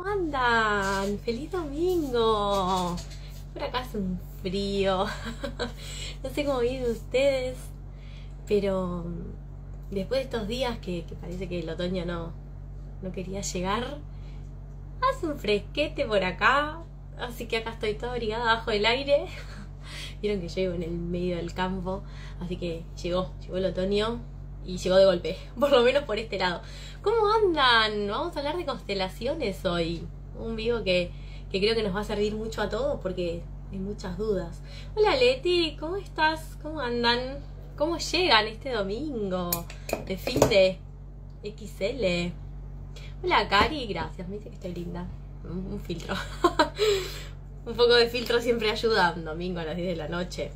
¿Cómo andan? ¡Feliz domingo! Por acá hace un frío. No sé cómo viven ustedes, pero después de estos días que parece que el otoño no quería llegar, hace un fresquete por acá. Así que acá estoy toda abrigada bajo el aire. Vieron que yo vivo en el medio del campo, así que llegó el otoño y llegó de golpe, por lo menos por este lado. ¿Cómo andan? Vamos a hablar de constelaciones hoy. Un vivo que creo que nos va a servir mucho a todos porque hay muchas dudas. Hola Leti, ¿cómo estás? ¿Cómo andan? ¿Cómo llegan este domingo de fin de XL? Hola Cari, gracias, me dice que estoy linda. Un filtro. Un poco de filtro siempre ayuda. Un domingo a las 10 de la noche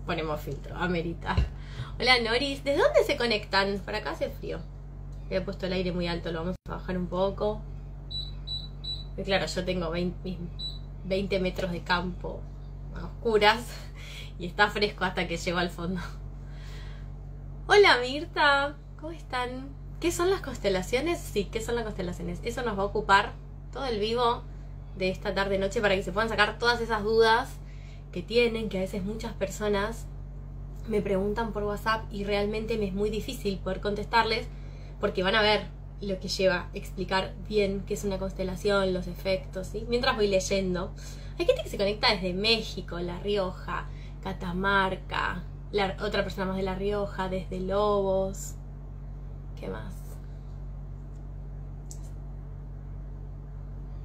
ponemos filtro, amerita. Hola Noris, ¿desde dónde se conectan? Por acá hace frío. He puesto el aire muy alto, lo vamos a bajar un poco. Y claro, yo tengo 20 metros de campo a oscuras y está fresco hasta que llego al fondo. Hola Mirta, ¿cómo están? ¿Qué son las constelaciones? Sí, ¿qué son las constelaciones? Eso nos va a ocupar todo el vivo de esta tarde-noche para que se puedan sacar todas esas dudas que tienen, que a veces muchas personas me preguntan por WhatsApp y realmente me es muy difícil poder contestarles porque van a ver lo que lleva a explicar bien qué es una constelación, los efectos, ¿sí? Mientras voy leyendo. Hay gente que se conecta desde México, La Rioja, Catamarca, otra persona más de La Rioja, desde Lobos. ¿Qué más?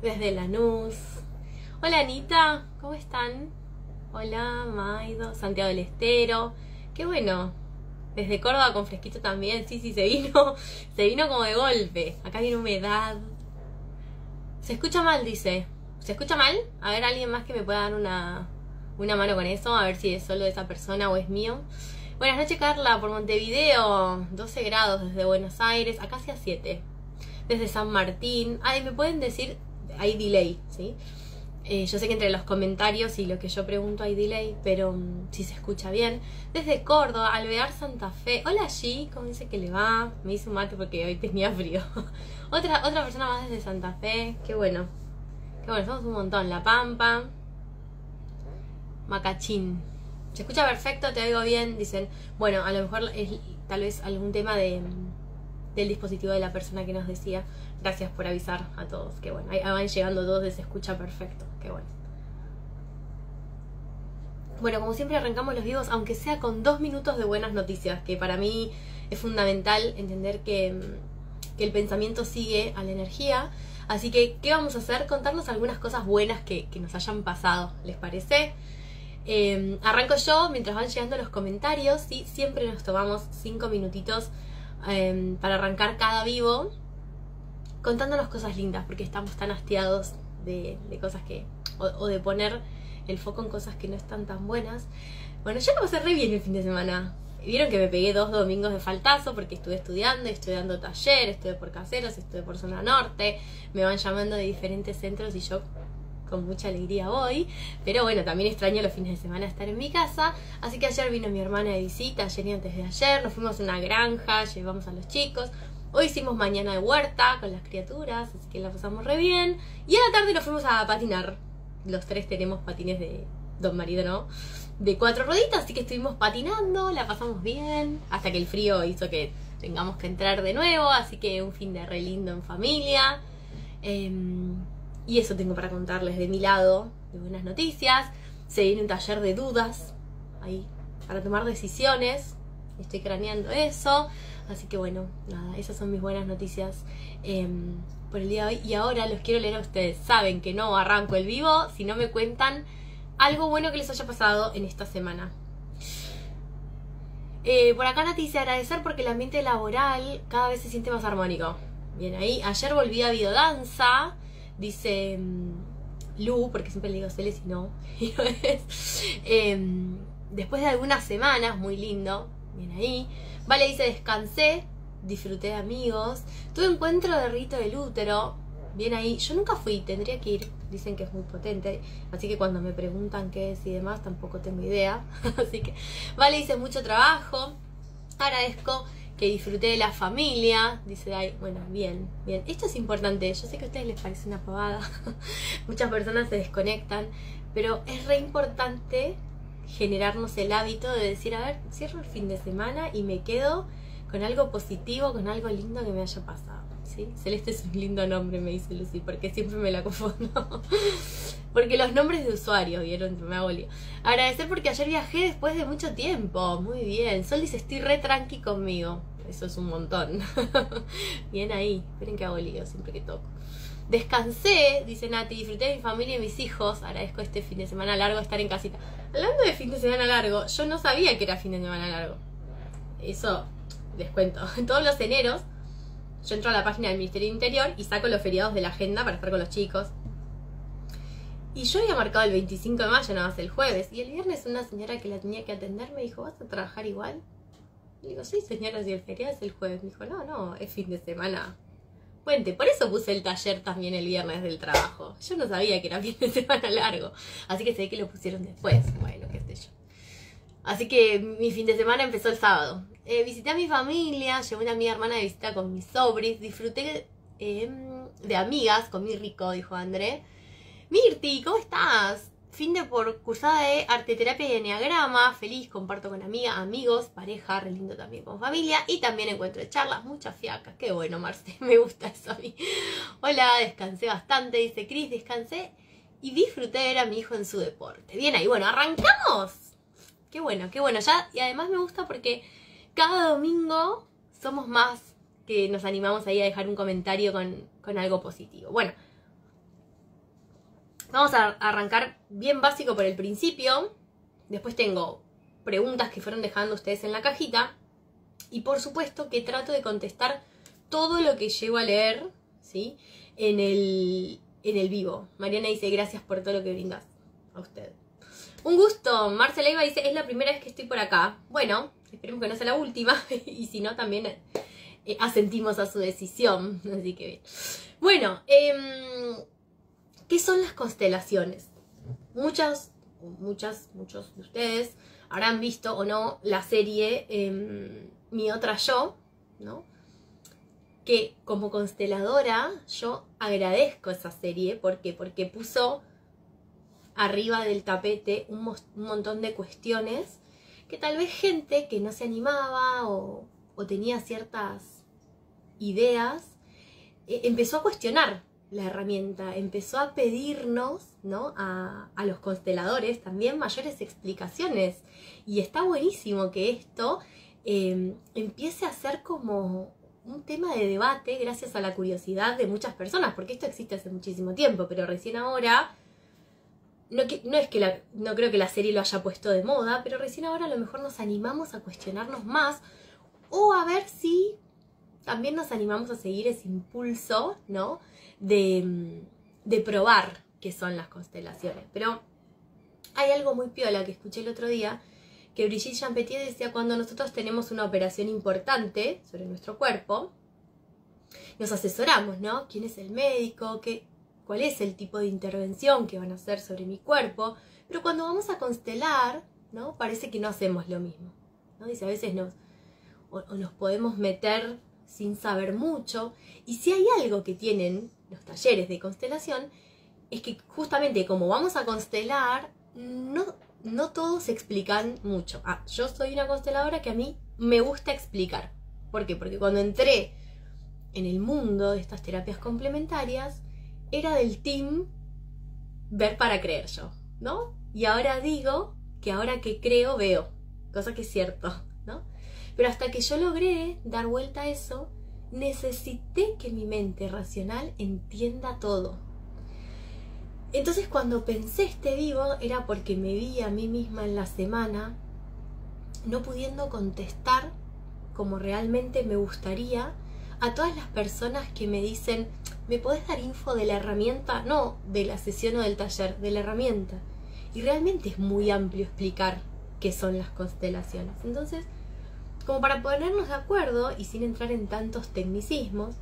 Desde Lanús. Hola Anita, ¿cómo están? Hola Maido, Santiago del Estero. Qué bueno. Desde Córdoba con fresquito también. Sí, se vino como de golpe. Acá viene humedad. Se escucha mal, dice. ¿Se escucha mal? A ver, alguien más que me pueda dar una mano con eso. A ver si es solo de esa persona o es mío. Buenas noches Carla, por Montevideo. 12 grados desde Buenos Aires. Acá hacia 7. Desde San Martín. Ay, me pueden decir... Hay delay, ¿sí? Yo sé que entre los comentarios y lo que yo pregunto hay delay, pero si se escucha bien. Desde Córdoba, Alvear, Santa Fe. Hola G, ¿cómo dice que le va? Me hice un mate porque hoy tenía frío. Otra persona más desde Santa Fe. Qué bueno. Qué bueno, somos un montón. La Pampa. Macachín. Se escucha perfecto, te oigo bien. Dicen, bueno, a lo mejor es tal vez algún tema del dispositivo de la persona que nos decía. Gracias por avisar a todos. Qué bueno. Ahí van llegando todos de se escucha perfecto. Qué bueno. Bueno, como siempre arrancamos los vivos, aunque sea con 2 minutos de buenas noticias, que para mí es fundamental entender que el pensamiento sigue a la energía. Así que, ¿qué vamos a hacer? Contarnos algunas cosas buenas que nos hayan pasado. ¿Les parece? Arranco yo mientras van llegando los comentarios. ¿Sí? Siempre nos tomamos 5 minutitos para arrancar cada vivo contándonos cosas lindas, porque estamos tan hastiados de cosas que... O de poner el foco en cosas que no están tan buenas. Bueno, yo lo pasé re bien el fin de semana. Vieron que me pegué 2 domingos de faltazo porque estuve estudiando taller, estuve por Caseros, estuve por Zona Norte. Me van llamando de diferentes centros y yo con mucha alegría voy. Pero bueno, también extraño los fines de semana estar en mi casa. Así que ayer vino mi hermana de visita, ayer y antes de ayer. Nos fuimos a una granja, llevamos a los chicos. Hoy hicimos mañana de huerta con las criaturas, así que la pasamos re bien. Y a la tarde nos fuimos a patinar. Los 3 tenemos patines de Don Marido, ¿no? De 4 rueditas, así que estuvimos patinando, la pasamos bien. Hasta que el frío hizo que tengamos que entrar de nuevo, así que un fin de re lindo en familia. Y eso tengo para contarles de mi lado, de buenas noticias. Se viene un taller de dudas, ahí, para tomar decisiones. Estoy craneando eso. Así que bueno, nada, esas son mis buenas noticias por el día de hoy. Y ahora los quiero leer a ustedes. Saben que no arranco el vivo si no me cuentan algo bueno que les haya pasado en esta semana. Por acá Nati dice agradecer porque el ambiente laboral cada vez se siente más armónico. Bien ahí. Ayer volví a videodanza. Dice Lu, porque siempre le digo Cele si no. Después de algunas semanas, muy lindo. Bien ahí. Vale dice descansé, disfruté de amigos, tuve encuentro de rito del útero. Bien ahí, yo nunca fui, tendría que ir. Dicen que es muy potente, así que cuando me preguntan qué es y demás tampoco tengo idea. Así que Vale dice mucho trabajo. Agradezco que disfruté de la familia, dice Dai. Bueno, bien, bien. Esto es importante, yo sé que a ustedes les parece una pavada, muchas personas se desconectan, pero es re importante generarnos el hábito de decir, a ver, cierro el fin de semana y me quedo con algo positivo, con algo lindo que me haya pasado, ¿sí? Celeste es un lindo nombre, me dice Lucy, porque siempre me la confundo. Porque los nombres de usuario, ¿vieron? Me hago lío. Agradecer porque ayer viajé después de mucho tiempo. Muy bien. Sol dice, estoy re tranqui conmigo. Eso es un montón. Bien ahí. Esperen que hago lío siempre que toco. Descansé, dice Nati, disfruté de mi familia y mis hijos. Agradezco este fin de semana largo estar en casita. Hablando de fin de semana largo, yo no sabía que era fin de semana largo. Eso les cuento. Todos los eneros yo entro a la página del Ministerio de Interior y saco los feriados de la agenda para estar con los chicos. Y yo había marcado el 25 de mayo, nada más el jueves. Y el viernes una señora que la tenía que atender me dijo, ¿vas a trabajar igual? Le digo, sí señora, si el feriado es el jueves. Me dijo, no, es fin de semana. Puente, por eso puse el taller también el viernes del trabajo. Yo no sabía que era fin de semana largo. Así que sé que lo pusieron después. Bueno, qué sé yo. Así que mi fin de semana empezó el sábado. Visité a mi familia, llevé una amiga hermana de visita con mis sobris. Disfruté de amigas, comí rico, dijo André. Mirti, ¿cómo estás? Fin de por cursada de arte, terapia y enneagrama. Feliz, comparto con amigas, amigos, pareja, re lindo también con familia. Y también encuentro charlas, muchas fiacas. Qué bueno, Marce, me gusta eso a mí. Hola, descansé bastante, dice Cris, descansé y disfruté de ver a mi hijo en su deporte. Bien ahí, bueno, ¿arrancamos? Qué bueno, ya. Y además me gusta porque cada domingo somos más que nos animamos ahí a dejar un comentario con algo positivo. Bueno. Vamos a arrancar bien básico por el principio. Después tengo preguntas que fueron dejando ustedes en la cajita. Y por supuesto que trato de contestar todo lo que llego a leer, ¿sí? En el vivo. Mariana dice, gracias por todo lo que brindas. A usted. Un gusto. Marcela Iba dice, es la primera vez que estoy por acá. Bueno, esperemos que no sea la última. Y si no, también asentimos a su decisión. Así que bien. Bueno, ¿qué son las constelaciones? Muchos de ustedes habrán visto o no la serie Mi Otra Yo, ¿no? Que como consteladora yo agradezco esa serie. ¿Por qué? Porque puso arriba del tapete un montón de cuestiones que tal vez gente que no se animaba o tenía ciertas ideas empezó a cuestionar la herramienta, empezó a pedirnos, ¿no? a los consteladores también mayores explicaciones. Y está buenísimo que esto empiece a ser como un tema de debate gracias a la curiosidad de muchas personas, porque esto existe hace muchísimo tiempo, pero recién ahora, no creo que la serie lo haya puesto de moda, pero recién ahora a lo mejor nos animamos a cuestionarnos más o a ver si también nos animamos a seguir ese impulso, ¿no? de probar qué son las constelaciones. Pero hay algo muy piola que escuché el otro día, que Brigitte Champetier decía, cuando nosotros tenemos una operación importante sobre nuestro cuerpo, nos asesoramos, ¿no? ¿Quién es el médico? ¿Cuál es el tipo de intervención que van a hacer sobre mi cuerpo? Pero cuando vamos a constelar, ¿no? Parece que no hacemos lo mismo, ¿no? Dice, a veces nos podemos meter sin saber mucho. Y si hay algo que tienen los talleres de constelación, es que justamente como vamos a constelar, no todos explican mucho. Yo soy una consteladora que a mí me gusta explicar. ¿Por qué? Porque cuando entré en el mundo de estas terapias complementarias, era del team ver para creer yo, ¿no? Y ahora digo que ahora que creo, veo. Cosa que es cierto, ¿no? Pero hasta que yo logré dar vuelta a eso, necesité que mi mente racional entienda todo. Entonces cuando pensé este vivo era porque me vi a mí misma en la semana no pudiendo contestar como realmente me gustaría a todas las personas que me dicen, ¿me podés dar info de la herramienta? No de la sesión o del taller, de la herramienta. Y realmente es muy amplio explicar qué son las constelaciones. Entonces, como para ponernos de acuerdo y sin entrar en tantos tecnicismos,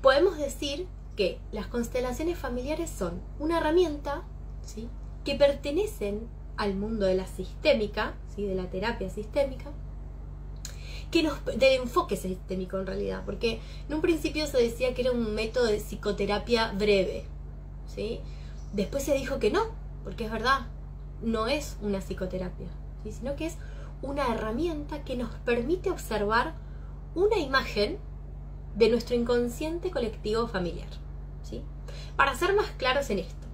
podemos decir que las constelaciones familiares son una herramienta, ¿sí?, que pertenecen al mundo de la sistémica, ¿sí?, de la terapia sistémica, del enfoque sistémico en realidad, porque en un principio se decía que era un método de psicoterapia breve, ¿sí? Después se dijo que no, porque es verdad, no es una psicoterapia, ¿sí? Sino que es una herramienta que nos permite observar una imagen de nuestro inconsciente colectivo familiar, ¿sí? Para ser más claros en esto,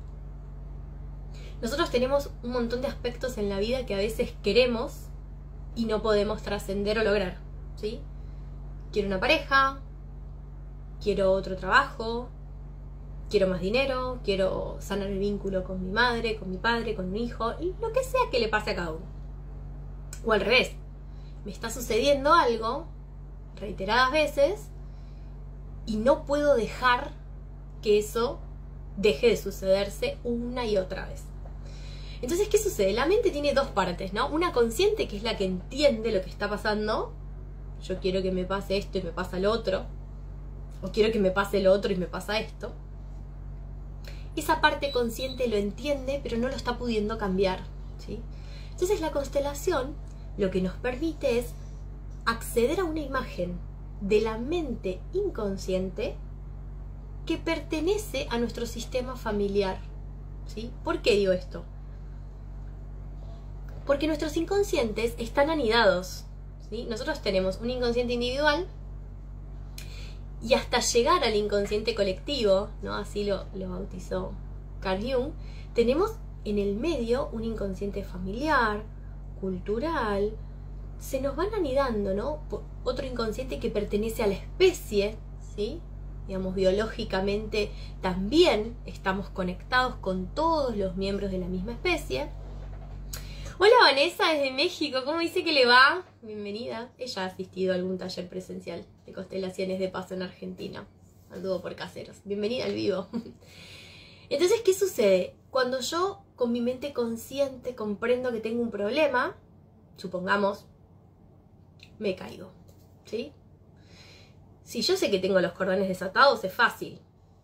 nosotros tenemos un montón de aspectos en la vida que a veces queremos y no podemos trascender o lograr, ¿sí? Quiero una pareja, quiero otro trabajo, quiero más dinero, quiero sanar el vínculo con mi madre, con mi padre, con mi hijo, y lo que sea que le pase a cada uno. O al revés, me está sucediendo algo reiteradas veces y no puedo dejar que eso deje de sucederse una y otra vez. Entonces, ¿qué sucede? La mente tiene dos partes, ¿no? Una consciente, que es la que entiende lo que está pasando. Yo quiero que me pase esto y me pasa lo otro. O quiero que me pase lo otro y me pasa esto. Esa parte consciente lo entiende, pero no lo está pudiendo cambiar, ¿sí? Entonces, la constelación lo que nos permite es acceder a una imagen de la mente inconsciente que pertenece a nuestro sistema familiar, ¿sí? ¿Por qué digo esto? Porque nuestros inconscientes están anidados, ¿sí? Nosotros tenemos un inconsciente individual y hasta llegar al inconsciente colectivo, ¿no? Así lo bautizó Carl Jung, tenemos en el medio un inconsciente familiar, cultural, se nos van anidando, ¿no? Otro inconsciente que pertenece a la especie, ¿sí? Digamos, biológicamente también estamos conectados con todos los miembros de la misma especie. Hola Vanessa desde México, ¿cómo dice que le va? Bienvenida. Ella ha asistido a algún taller presencial de constelaciones de paso en Argentina. Anduvo por caseros. Bienvenida al vivo. Entonces, ¿qué sucede? Cuando yo con mi mente consciente comprendo que tengo un problema, supongamos, me caigo, ¿sí? Si yo sé que tengo los cordones desatados, es fácil.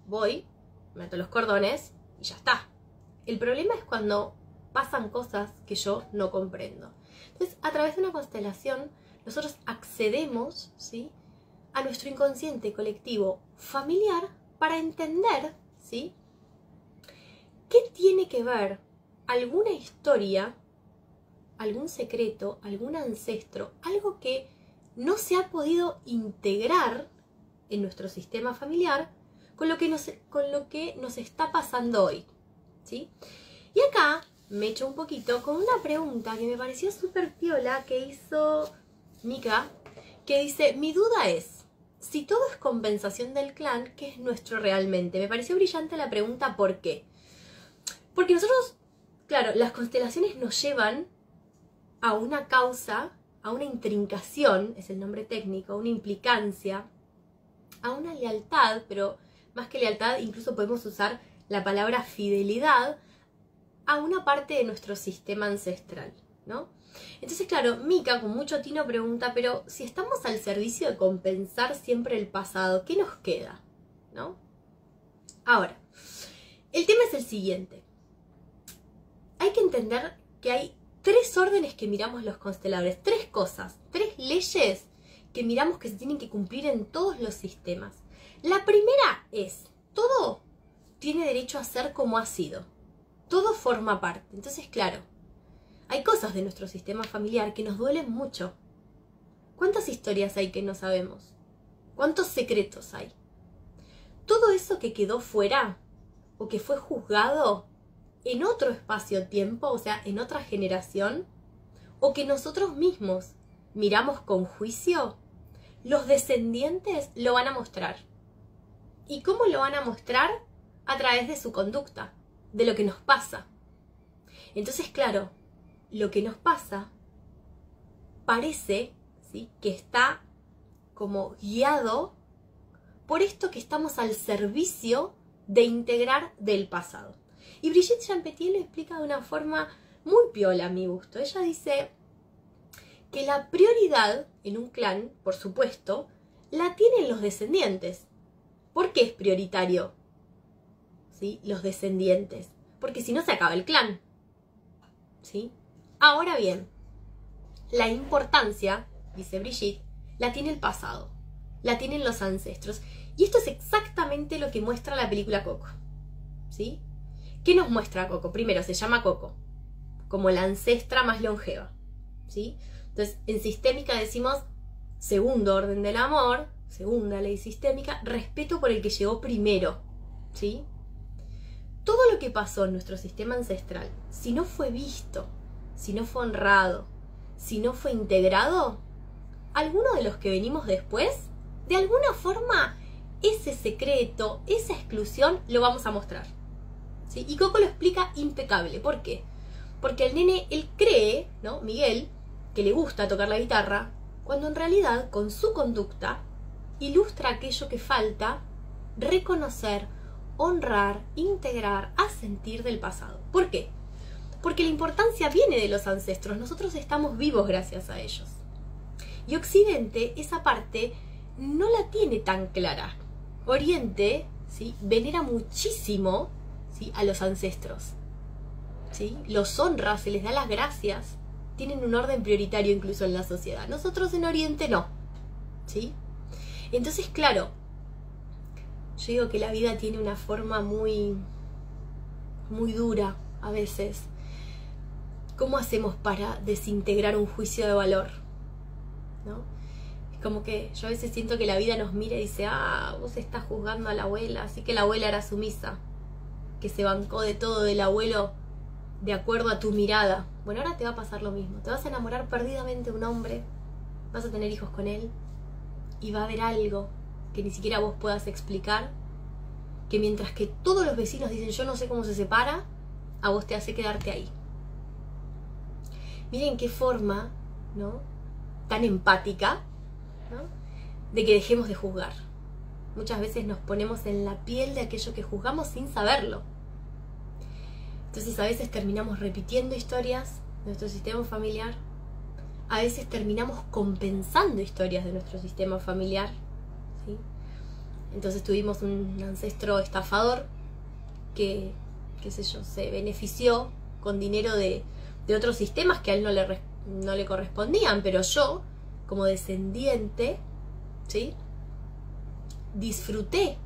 Voy, meto los cordones y ya está. El problema es cuando pasan cosas que yo no comprendo. Entonces, a través de una constelación, nosotros accedemos, ¿sí?, a nuestro inconsciente colectivo familiar para entender, ¿sí?, qué tiene que ver alguna historia, algún secreto, algún ancestro, algo que no se ha podido integrar en nuestro sistema familiar con lo que nos está pasando hoy, ¿sí? Y acá me echo un poquito con una pregunta que me pareció súper piola que hizo Mika, que dice: mi duda es, si todo es compensación del clan, ¿qué es nuestro realmente? Me pareció brillante la pregunta, ¿por qué? Porque nosotros, claro, las constelaciones nos llevan a una causa, a una intrincación, es el nombre técnico, una implicancia, a una lealtad, pero más que lealtad, incluso podemos usar la palabra fidelidad a una parte de nuestro sistema ancestral, ¿no? Entonces, claro, Mika con mucho tino pregunta, pero si estamos al servicio de compensar siempre el pasado, ¿qué nos queda? ¿No? Ahora, el tema es el siguiente. Hay que entender que hay tres órdenes que miramos los consteladores, tres cosas, tres leyes que miramos que se tienen que cumplir en todos los sistemas. La primera es, todo tiene derecho a ser como ha sido. Todo forma parte. Entonces, claro, hay cosas de nuestro sistema familiar que nos duelen mucho. ¿Cuántas historias hay que no sabemos? ¿Cuántos secretos hay? Todo eso que quedó fuera o que fue juzgado en otro espacio-tiempo, o sea, en otra generación, o que nosotros mismos miramos con juicio, los descendientes lo van a mostrar. ¿Y cómo lo van a mostrar? A través de su conducta, de lo que nos pasa. Entonces, claro, lo que nos pasa parece, ¿sí?, que está como guiado por esto que estamos al servicio de integrar del pasado. Y Brigitte Champetier lo explica de una forma muy piola a mi gusto. Ella dice que la prioridad en un clan, por supuesto, la tienen los descendientes. ¿Por qué es prioritario? ¿Sí? Los descendientes. Porque si no se acaba el clan. ¿Sí? Ahora bien, la importancia, dice Brigitte, la tiene el pasado, la tienen los ancestros. Y esto es exactamente lo que muestra la película Coco, ¿sí? ¿Qué nos muestra Coco? Primero, se llama Coco, como la ancestra más longeva, ¿sí? Entonces, en sistémica decimos segundo orden del amor, segunda ley sistémica, respeto por el que llegó primero, ¿sí? Todo lo que pasó en nuestro sistema ancestral, si no fue visto, si no fue honrado, si no fue integrado, alguno de los que venimos después, de alguna forma, ese secreto, esa exclusión, lo vamos a mostrar, ¿sí? Y Coco lo explica impecable. ¿Por qué? Porque el nene, él cree, ¿no? Miguel, que le gusta tocar la guitarra, cuando en realidad, con su conducta, ilustra aquello que falta reconocer, honrar, integrar, asentir del pasado. ¿Por qué? Porque la importancia viene de los ancestros. Nosotros estamos vivos gracias a ellos. Y Occidente, esa parte, no la tiene tan clara. Oriente, ¿sí?, venera muchísimo, ¿sí?, a los ancestros, ¿sí? Los honra, se les da las gracias. Tienen un orden prioritario incluso en la sociedad. Nosotros en Oriente no, ¿sí? Entonces, claro, yo digo que la vida tiene una forma muy dura a veces. ¿Cómo hacemos para desintegrar un juicio de valor? ¿No? Es como que yo a veces siento que la vida nos mira y dice, ah, vos estás juzgando a la abuela, así que la abuela era sumisa, que se bancó de todo del abuelo de acuerdo a tu mirada. Bueno, ahora te va a pasar lo mismo. Te vas a enamorar perdidamente de un hombre, vas a tener hijos con él, y va a haber algo que ni siquiera vos puedas explicar, que mientras que todos los vecinos dicen yo no sé cómo se separa, a vos te hace quedarte ahí. Miren qué forma, ¿no?, tan empática, ¿no?, de que dejemos de juzgar. Muchas veces nos ponemos en la piel de aquello que juzgamos sin saberlo. Entonces a veces terminamos repitiendo historias de nuestro sistema familiar, a veces terminamos compensando historias de nuestro sistema familiar, ¿sí? Entonces tuvimos un ancestro estafador que, qué sé yo, se benefició con dinero de otros sistemas que a él no le correspondían, pero yo, como descendiente, ¿sí?, disfruté,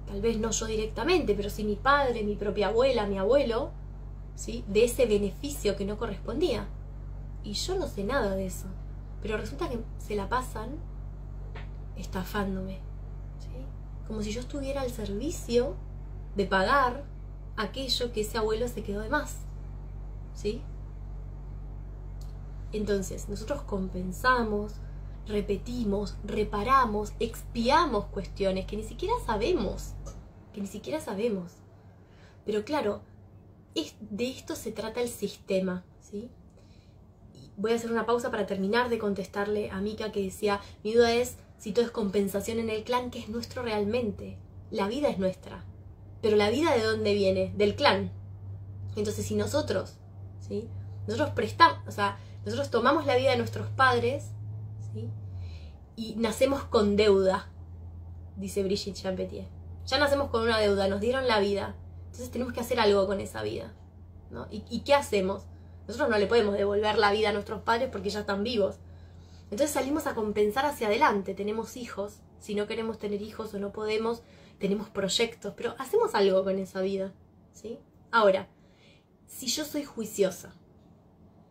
tal vez no yo directamente, pero sí mi padre, mi propia abuela, mi abuelo, ¿sí?, de ese beneficio que no correspondía. Y yo no sé nada de eso, pero resulta que se la pasan estafándome, ¿sí?, como si yo estuviera al servicio de pagar aquello que ese abuelo se quedó de más, ¿sí? Entonces nosotros compensamos, repetimos, reparamos, expiamos cuestiones que ni siquiera sabemos, pero claro, de esto se trata el sistema, ¿sí? Voy a hacer una pausa para terminar de contestarle a Mika, que decía, mi duda es si todo es compensación en el clan, ¿qué es nuestro realmente? La vida es nuestra, pero la vida ¿de dónde viene? Del clan. Entonces si nosotros, ¿sí?, nosotros prestamos, o sea, nosotros tomamos la vida de nuestros padres, ¿sí?, y nacemos con deuda, dice Brigitte Champetier. Ya nacemos con una deuda, nos dieron la vida, entonces tenemos que hacer algo con esa vida, ¿no? ¿Y qué hacemos? Nosotros no le podemos devolver la vida a nuestros padres porque ya están vivos. Entonces salimos a compensar hacia adelante. Tenemos hijos, si no queremos tener hijos o no podemos, tenemos proyectos, pero hacemos algo con esa vida, ¿sí? Ahora, si yo soy juiciosa,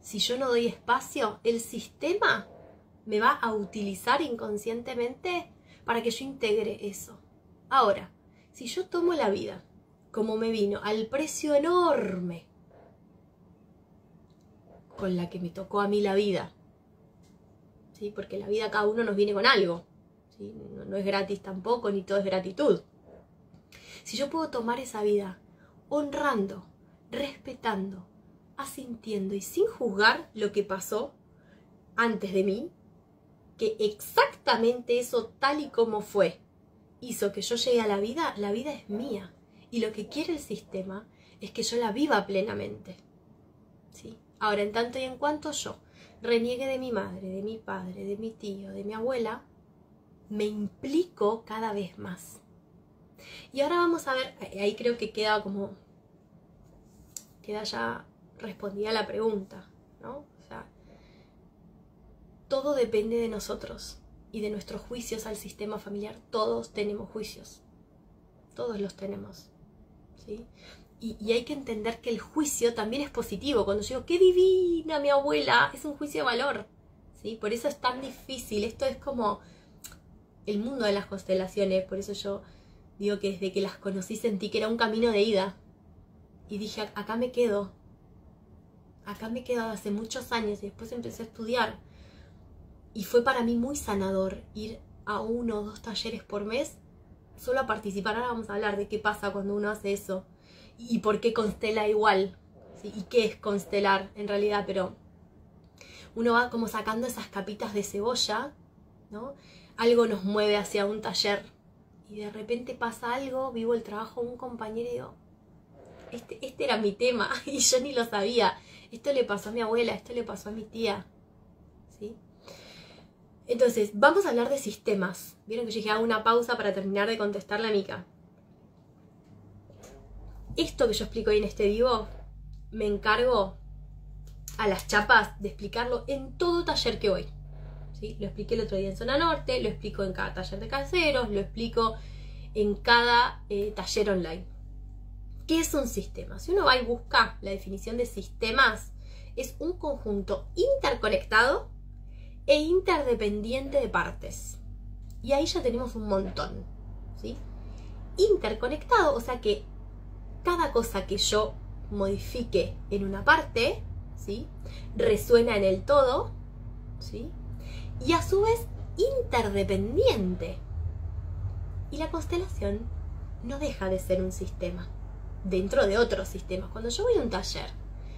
si yo no doy espacio, el sistema me va a utilizar inconscientemente para que yo integre eso. Ahora, si yo tomo la vida como me vino, al precio enorme con la que me tocó a mí la vida, ¿sí?, porque la vida cada uno nos viene con algo, ¿sí?, no es gratis tampoco, ni todo es gratitud. Si yo puedo tomar esa vida honrando, respetando, asintiendo y sin juzgar lo que pasó antes de mí, que exactamente eso tal y como fue hizo que yo llegue a la vida es mía, y lo que quiere el sistema es que yo la viva plenamente, ¿sí? Ahora, en tanto y en cuanto yo reniegue de mi madre, de mi padre, de mi tío, de mi abuela, me implico cada vez más. Y ahora vamos a ver, ahí creo que queda ya respondida la pregunta, ¿no? O sea, todo depende de nosotros y de nuestros juicios al sistema familiar. Todos tenemos juicios, todos los tenemos, ¿sí? Y hay que entender que el juicio también es positivo. Cuando yo digo, ¡qué divina mi abuela! Es un juicio de valor, ¿sí? Por eso es tan difícil. Esto es como el mundo de las constelaciones. Por eso yo digo que desde que las conocí sentí que era un camino de ida. Y dije, acá me quedo. Acá me he quedado hace muchos años y después empecé a estudiar. Y fue para mí muy sanador ir a 1 o 2 talleres por mes solo a participar. Ahora vamos a hablar de qué pasa cuando uno hace eso. Y por qué constela igual, ¿sí? Y qué es constelar en realidad, pero uno va como sacando esas capitas de cebolla, ¿no? Algo nos mueve hacia un taller y de repente pasa algo, vivo el trabajo de un compañero y digo, este era mi tema y yo ni lo sabía. Esto le pasó a mi abuela, esto le pasó a mi tía, ¿sí? Entonces, vamos a hablar de sistemas. Vieron que yo dije, hago una pausa para terminar de contestarle a Mica. Esto que yo explico hoy en este vivo, me encargo a las chapas de explicarlo en todo taller que voy, ¿sí? Lo expliqué el otro día en Zona Norte, lo explico en cada taller de caseros, lo explico en cada taller online. ¿Qué es un sistema? Si uno va y busca la definición de sistemas, es un conjunto interconectado e interdependiente de partes. Y ahí ya tenemos un montón, ¿sí? Interconectado, o sea que cada cosa que yo modifique en una parte, ¿sí?, resuena en el todo, ¿sí? Y a su vez interdependiente. Y la constelación no deja de ser un sistema dentro de otros sistemas. Cuando yo voy a un taller,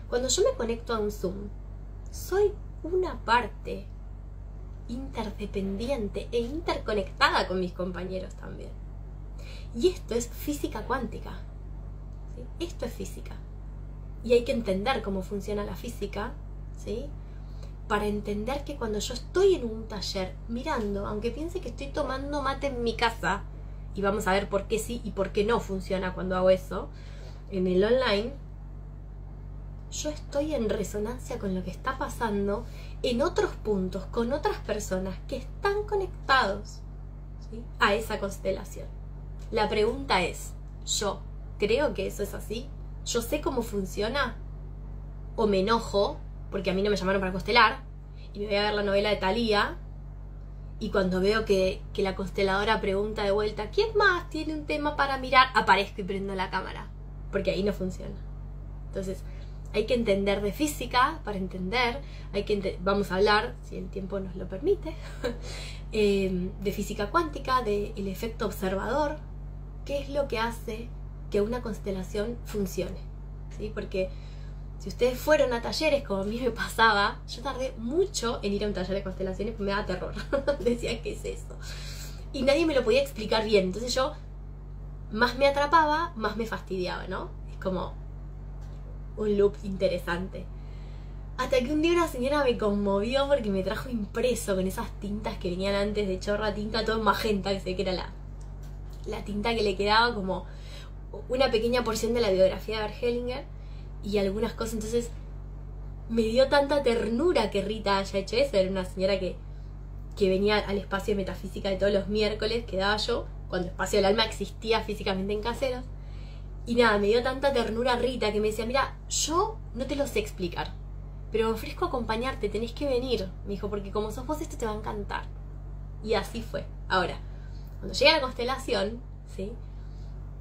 cuando yo me conecto a un Zoom, soy una parte interdependiente e interconectada con mis compañeros también. Y esto es física cuántica, ¿sí? Esto es física. Y hay que entender cómo funciona la física, ¿sí?, para entender que cuando yo estoy en un taller mirando, aunque piense que estoy tomando mate en mi casa, y vamos a ver por qué sí y por qué no funciona cuando hago eso en el online, yo estoy en resonancia con lo que está pasando en otros puntos, con otras personas que están conectados, ¿sí?, a esa constelación. La pregunta es, ¿yo creo que eso es así? ¿Yo sé cómo funciona? ¿O me enojo porque a mí no me llamaron para constelar y me voy a ver la novela de Thalía y cuando veo que la consteladora pregunta de vuelta ¿quién más tiene un tema para mirar? Aparezco y prendo la cámara, porque ahí no funciona. Entonces hay que entender de física para entender, vamos a hablar, si el tiempo nos lo permite, de física cuántica, del efecto observador, qué es lo que hace que una constelación funcione, ¿sí? Porque si ustedes fueron a talleres, como a mí me pasaba, yo tardé mucho en ir a un taller de constelaciones porque me daba terror. Decía, ¿qué es eso? Y nadie me lo podía explicar bien. Entonces yo, más me atrapaba, más me fastidiaba, ¿no? Es como un loop interesante. Hasta que un día una señora me conmovió porque me trajo impreso con esas tintas que venían antes de chorra tinta, todo en magenta, que sé que era la tinta que le quedaba como una pequeña porción de la biografía de Bert Hellinger y algunas cosas. Entonces me dio tanta ternura que Rita haya hecho eso. Era una señora que venía al espacio de metafísica de todos los miércoles que daba yo, cuando Espacio del Alma existía físicamente en Caseros. Y nada, me dio tanta ternura Rita que me decía, mira, yo no te lo sé explicar, pero me ofrezco a acompañarte, tenés que venir, me dijo, porque como sos vos esto te va a encantar. Y así fue. Ahora, cuando llegué a la constelación, ¿sí?,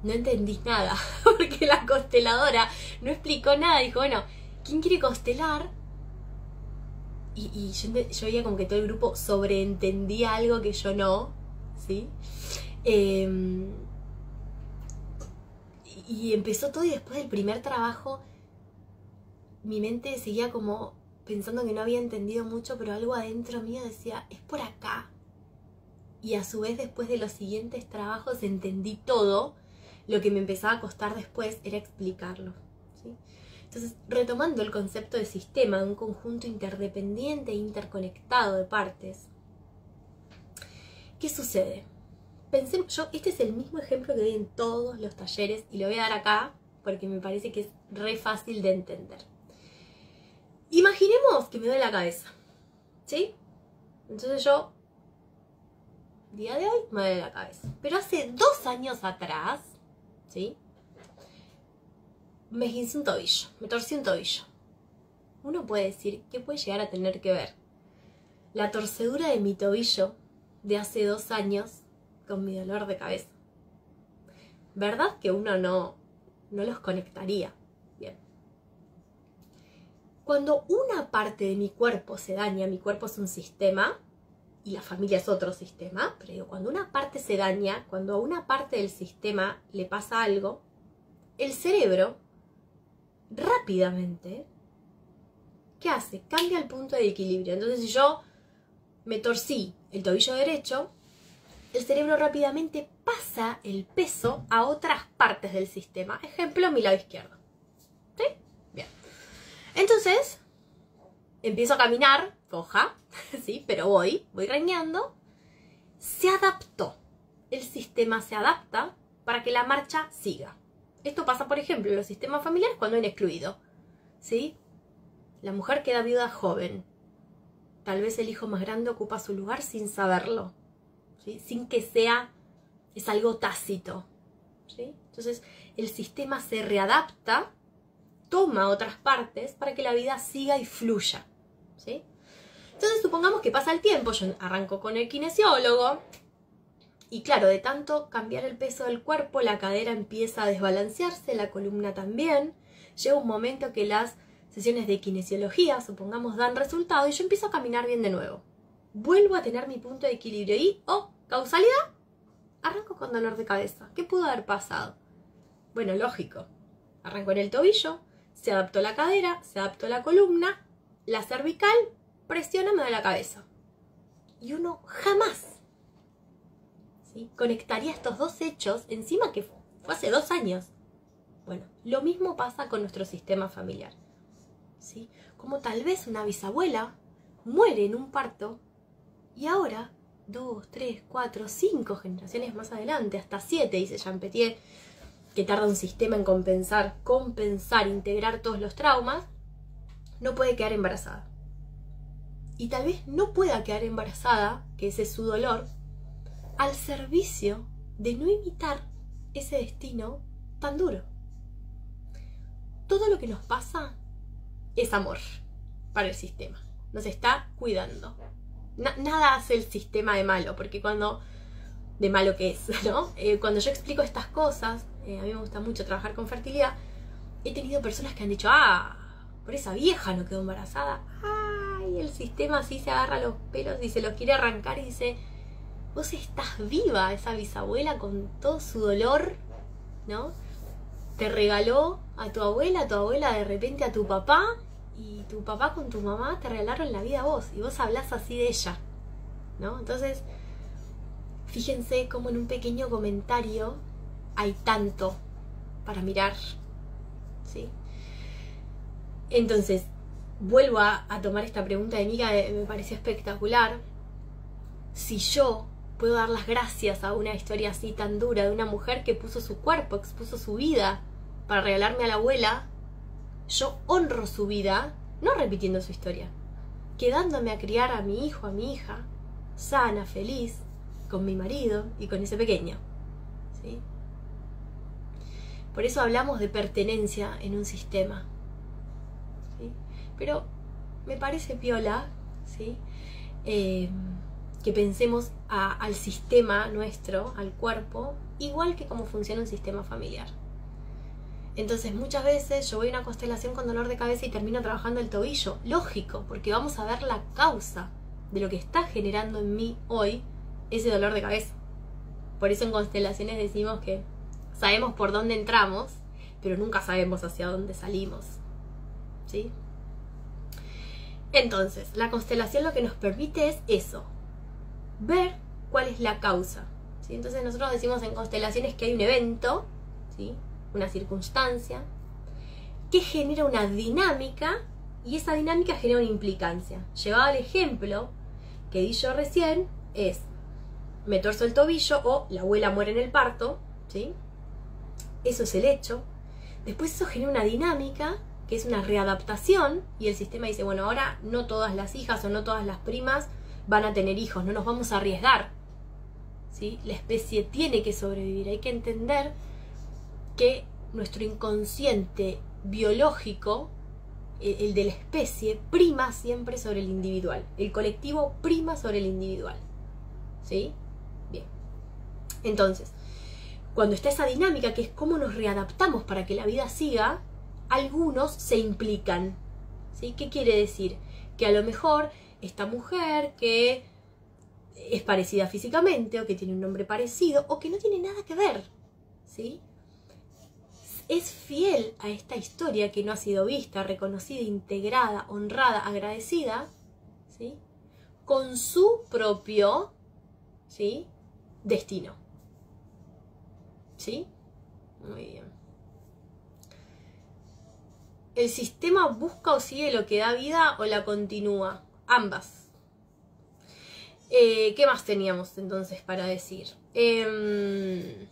no entendí nada, porque la consteladora no explicó nada. Dijo, bueno, ¿quién quiere constelar? Y yo veía como que todo el grupo sobreentendía algo que yo no, ¿sí? Y empezó todo, y después del primer trabajo mi mente seguía como pensando que no había entendido mucho, pero algo adentro mío decía, es por acá. Y a su vez, después de los siguientes trabajos entendí todo. Lo que me empezaba a costar después era explicarlo, ¿sí? Entonces, retomando el concepto de sistema, de un conjunto interdependiente e interconectado de partes, ¿qué sucede? Este es el mismo ejemplo que doy en todos los talleres y lo voy a dar acá porque me parece que es re fácil de entender. Imaginemos que me duele la cabeza, ¿sí? Entonces yo, día de hoy, me duele la cabeza. Pero hace 2 años atrás, ¿sí? Me esguincé un tobillo, me torcí un tobillo. Uno puede decir, ¿qué puede llegar a tener que ver la torcedura de mi tobillo de hace 2 años con mi dolor de cabeza? ¿Verdad que uno no los conectaría? Bien. Cuando una parte de mi cuerpo se daña, mi cuerpo es un sistema y la familia es otro sistema, pero digo, cuando una parte se daña, cuando a una parte del sistema le pasa algo, el cerebro rápidamente, ¿qué hace? Cambia el punto de equilibrio. Entonces, si yo me torcí el tobillo derecho, el cerebro rápidamente pasa el peso a otras partes del sistema. Ejemplo, mi lado izquierdo. ¿Sí? Bien. Entonces, empiezo a caminar, coja, ¿sí? Pero voy reñando. Se adaptó. El sistema se adapta para que la marcha siga. Esto pasa, por ejemplo, en los sistemas familiares cuando hay un excluido, ¿sí? La mujer queda viuda joven. Tal vez el hijo más grande ocupa su lugar sin saberlo, ¿sí? Sin que es algo tácito, ¿sí? Entonces, el sistema se readapta, toma otras partes para que la vida siga y fluya, ¿sí? Entonces, supongamos que pasa el tiempo, yo arranco con el kinesiólogo, y claro, de tanto cambiar el peso del cuerpo, la cadera empieza a desbalancearse, la columna también. Llega un momento que las sesiones de kinesiología, supongamos, dan resultado y yo empiezo a caminar bien de nuevo. Vuelvo a tener mi punto de equilibrio y, causalidad, arranco con dolor de cabeza. ¿Qué pudo haber pasado? Bueno, lógico. Arranco en el tobillo, se adaptó la cadera, se adaptó la columna, la cervical, presiona, me da la cabeza. Y uno jamás conectaría estos dos hechos, encima que fue hace 2 años. Bueno, lo mismo pasa con nuestro sistema familiar, ¿sí? Como tal vez una bisabuela muere en un parto y ahora 2, 3, 4, 5 generaciones más adelante, hasta 7, dice Jean Petit, que tarda un sistema en compensar, integrar todos los traumas, no puede quedar embarazada. Y tal vez no pueda quedar embarazada, que ese es su dolor, al servicio de no imitar ese destino tan duro. Todo lo que nos pasa es amor para el sistema. Nos está cuidando. Nada hace el sistema de malo, porque de malo que es, ¿no? Cuando yo explico estas cosas, a mí me gusta mucho trabajar con fertilidad, he tenido personas que han dicho, por esa vieja no quedó embarazada. Y el sistema así se agarra los pelos y se los quiere arrancar y dice, vos estás viva, esa bisabuela con todo su dolor, ¿no? Te regaló a tu abuela de repente a tu papá, y tu papá con tu mamá te regalaron la vida a vos, y vos hablás así de ella, ¿no? Entonces, fíjense cómo en un pequeño comentario hay tanto para mirar, ¿sí? Entonces, vuelvo a tomar esta pregunta de Mika, me pareció espectacular. Si yo puedo dar las gracias a una historia así tan dura de una mujer que puso su cuerpo, expuso su vida para regalarme a la abuela, yo honro su vida, no repitiendo su historia, quedándome a criar a mi hijo, a mi hija, sana, feliz, con mi marido y con ese pequeño, ¿sí? Por eso hablamos de pertenencia en un sistema, ¿sí? Pero me parece piola, ¿sí? Que pensemos al sistema nuestro, al cuerpo, igual que cómo funciona un sistema familiar. Entonces muchas veces yo voy a una constelación con dolor de cabeza y termino trabajando el tobillo, lógico, porque vamos a ver la causa de lo que está generando en mí hoy ese dolor de cabeza. Por eso en constelaciones decimos que sabemos por dónde entramos, pero nunca sabemos hacia dónde salimos, ¿sí? Entonces, la constelación lo que nos permite es eso, ver cuál es la causa, ¿sí? Entonces nosotros decimos en constelaciones que hay un evento, ¿sí? Una circunstancia que genera una dinámica, y esa dinámica genera una implicancia. Llevado al ejemplo que di yo recién, es me torzo el tobillo o la abuela muere en el parto, ¿sí? Eso es el hecho. Después eso genera una dinámica que es una readaptación, y el sistema dice, bueno, ahora no todas las hijas o no todas las primas van a tener hijos, no nos vamos a arriesgar, ¿sí? La especie tiene que sobrevivir, hay que entender que nuestro inconsciente biológico, el de la especie, prima siempre sobre el individual, el colectivo prima sobre el individual, ¿sí? Bien, entonces, cuando está esa dinámica que es cómo nos readaptamos para que la vida siga, algunos se implican, ¿sí? ¿Qué quiere decir? Que a lo mejor esta mujer que es parecida físicamente o que tiene un nombre parecido o que no tiene nada que ver, ¿sí? Es fiel a esta historia que no ha sido vista, reconocida, integrada, honrada, agradecida, ¿sí? Con su propio, ¿sí? Destino, ¿sí? Muy bien. ¿El sistema busca o sigue lo que da vida o la continúa? Ambas. ¿Qué más teníamos entonces para decir? Me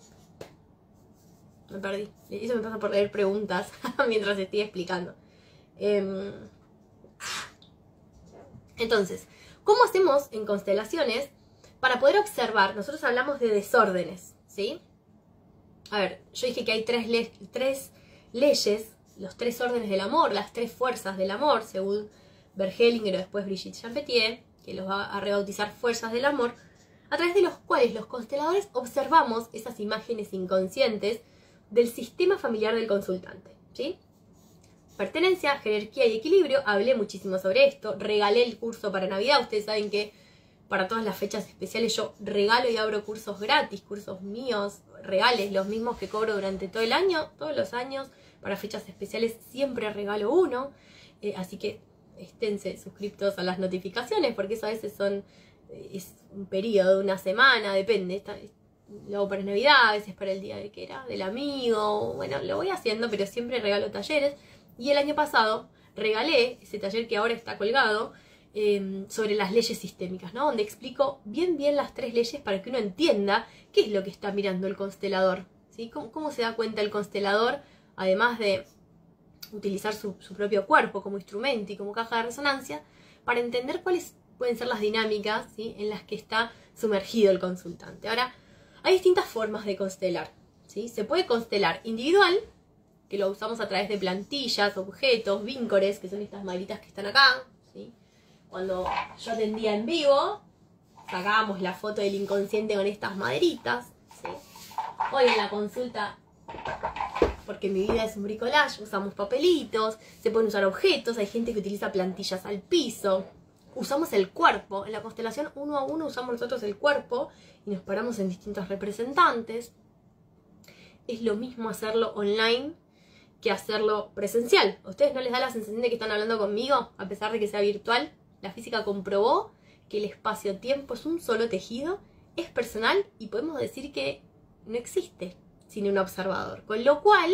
perdí. Eso me pasa por leer preguntas mientras estoy explicando. Entonces, ¿cómo hacemos en constelaciones para poder observar? Nosotros hablamos de desórdenes, ¿sí? A ver, yo dije que hay tres leyes, los 3 órdenes del amor, las 3 fuerzas del amor, según Bert Hellinger o después Brigitte Champetier, que los va a rebautizar fuerzas del amor, a través de los cuales los consteladores observamos esas imágenes inconscientes del sistema familiar del consultante, ¿sí? Pertenencia, jerarquía y equilibrio, hablé muchísimo sobre esto, regalé el curso para Navidad, ustedes saben que para todas las fechas especiales yo regalo y abro cursos gratis, cursos míos, reales, los mismos que cobro durante todo el año, todos los años, para fechas especiales siempre regalo uno, así que esténse suscriptos a las notificaciones, porque eso a veces es un periodo de una semana, depende, lo hago para Navidad, a veces para el día del amigo, bueno, lo voy haciendo, pero siempre regalo talleres, y el año pasado regalé ese taller que ahora está colgado, sobre las leyes sistémicas, ¿no? Donde explico bien las 3 leyes para que uno entienda qué es lo que está mirando el constelador, ¿sí? ¿Cómo se da cuenta el constelador, además de utilizar su propio cuerpo como instrumento y como caja de resonancia, para entender cuáles pueden ser las dinámicas, ¿sí? En las que está sumergido el consultante? Ahora, hay distintas formas de constelar, ¿sí? Se puede constelar individual, que lo usamos a través de plantillas, objetos, víncores, que son estas maderitas que están acá, ¿sí? Cuando yo atendía en vivo, sacábamos la foto del inconsciente con estas maderitas, ¿sí? Hoy en la consulta, porque mi vida es un bricolage, usamos papelitos, se pueden usar objetos, hay gente que utiliza plantillas al piso, usamos el cuerpo, en la constelación 1 a 1 usamos nosotros el cuerpo y nos paramos en distintos representantes. Es lo mismo hacerlo online que hacerlo presencial. ¿A ustedes no les da la sensación de que están hablando conmigo, a pesar de que sea virtual? La física comprobó que el espacio-tiempo es un solo tejido, es personal y podemos decir que no existe sin un observador. Con lo cual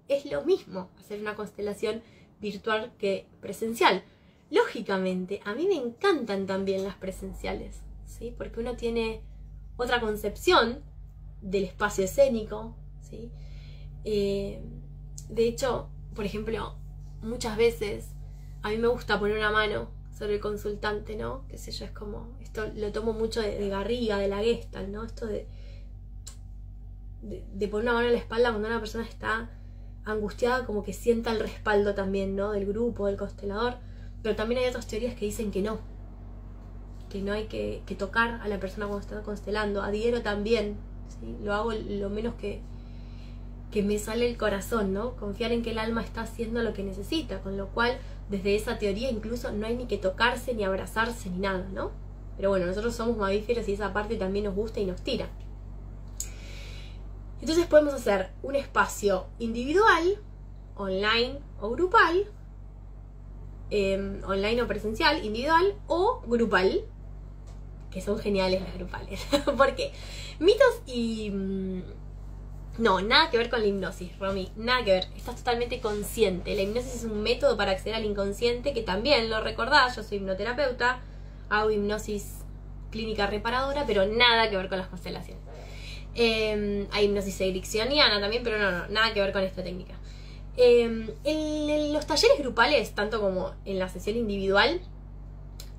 es lo mismo hacer una constelación virtual que presencial. Lógicamente, a mí me encantan también las presenciales, ¿sí? Porque uno tiene otra concepción del espacio escénico, ¿sí? De hecho, por ejemplo, muchas veces a mí me gusta poner una mano sobre el consultante, ¿no? Qué sé yo, es como, esto lo tomo mucho de Garriga, de la Gestalt, ¿no? Esto de poner una mano en la espalda cuando una persona está angustiada, como que sienta el respaldo también, ¿no? Del grupo, del constelador. Pero también hay otras teorías que dicen que no hay que tocar a la persona cuando está constelando. Adhiero también, ¿sí? Lo hago lo menos que me sale el corazón, ¿no? Confiar en que el alma está haciendo lo que necesita, con lo cual desde esa teoría incluso no hay ni que tocarse, ni abrazarse, ni nada, ¿no? Pero bueno, nosotros somos mamíferos y esa parte también nos gusta y nos tira. Entonces podemos hacer un espacio individual, online o grupal, online o presencial, individual o grupal, que son geniales las grupales. ¿Por qué? Mitos y... No, nada que ver con la hipnosis, Romy, nada que ver, estás totalmente consciente. La hipnosis es un método para acceder al inconsciente, que también lo recordás, yo soy hipnoterapeuta, hago hipnosis clínica reparadora, pero nada que ver con las constelaciones. Hay hipnosis ericksoniana también, pero no, nada que ver con esta técnica. En los talleres grupales, tanto como en la sesión individual,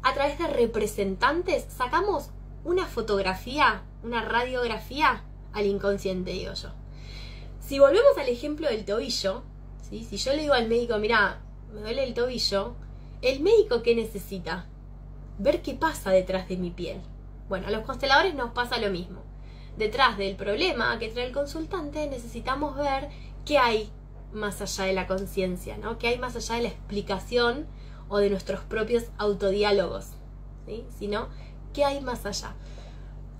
a través de representantes, sacamos una fotografía, una radiografía al inconsciente, digo yo. Si volvemos al ejemplo del tobillo, ¿sí? Si yo le digo al médico, mirá, me duele el tobillo, ¿el médico qué necesita? Ver qué pasa detrás de mi piel. Bueno, a los consteladores nos pasa lo mismo. Detrás del problema que trae el consultante necesitamos ver qué hay más allá de la conciencia, ¿no? Qué hay más allá de la explicación o de nuestros propios autodiálogos, ¿sí? Sino, ¿qué hay más allá?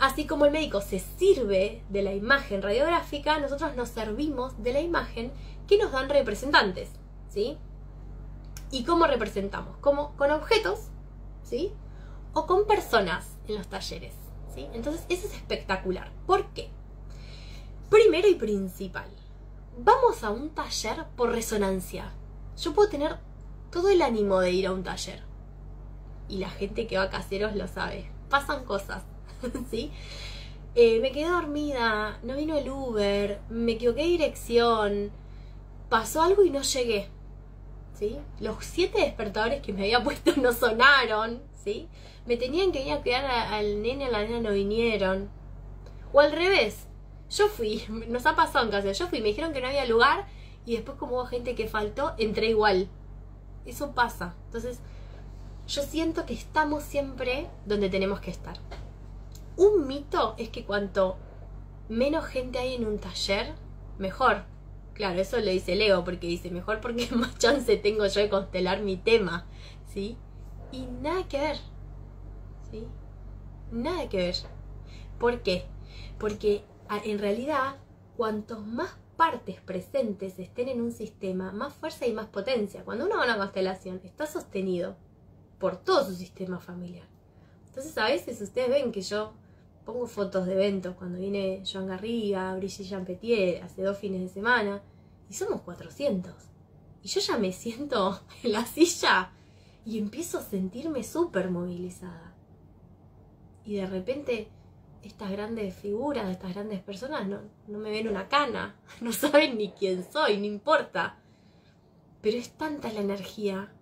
Así como el médico se sirve de la imagen radiográfica, nosotros nos servimos de la imagen que nos dan representantes, ¿sí? ¿Y cómo representamos? Como con objetos, ¿sí? O con personas en los talleres, ¿sí? Entonces eso es espectacular. ¿Por qué? Primero y principal, vamos a un taller por resonancia. Yo puedo tener todo el ánimo de ir a un taller. Y la gente que va a Caseros lo sabe. Pasan cosas, ¿sí? Me quedé dormida, no vino el Uber, me equivoqué de dirección, pasó algo y no llegué, ¿sí? Los 7 despertadores que me había puesto no sonaron, ¿sí? Me tenían que ir a cuidar al nene, a la nena no vinieron. O al revés, yo fui, nos ha pasado en casa, yo fui, me dijeron que no había lugar y después como hubo gente que faltó, entré igual. Eso pasa. Entonces, yo siento que estamos siempre donde tenemos que estar. Un mito es que cuanto menos gente hay en un taller, mejor. Claro, eso lo dice el ego, porque dice mejor porque más chance tengo yo de constelar mi tema, ¿sí? Y nada que ver, ¿sí? Nada que ver. ¿Por qué? Porque en realidad, cuantos más partes presentes estén en un sistema, más fuerza y más potencia. Cuando uno va a una constelación, está sostenido por todo su sistema familiar. Entonces a veces ustedes ven que yo pongo fotos de eventos cuando viene Joan Garriga, Brigitte Jean-Petier, hace 2 fines de semana, y somos 400. Y yo ya me siento en la silla y empiezo a sentirme súper movilizada. Y de repente estas grandes figuras, estas grandes personas no me ven una cana, no saben ni quién soy, no importa. Pero es tanta la energía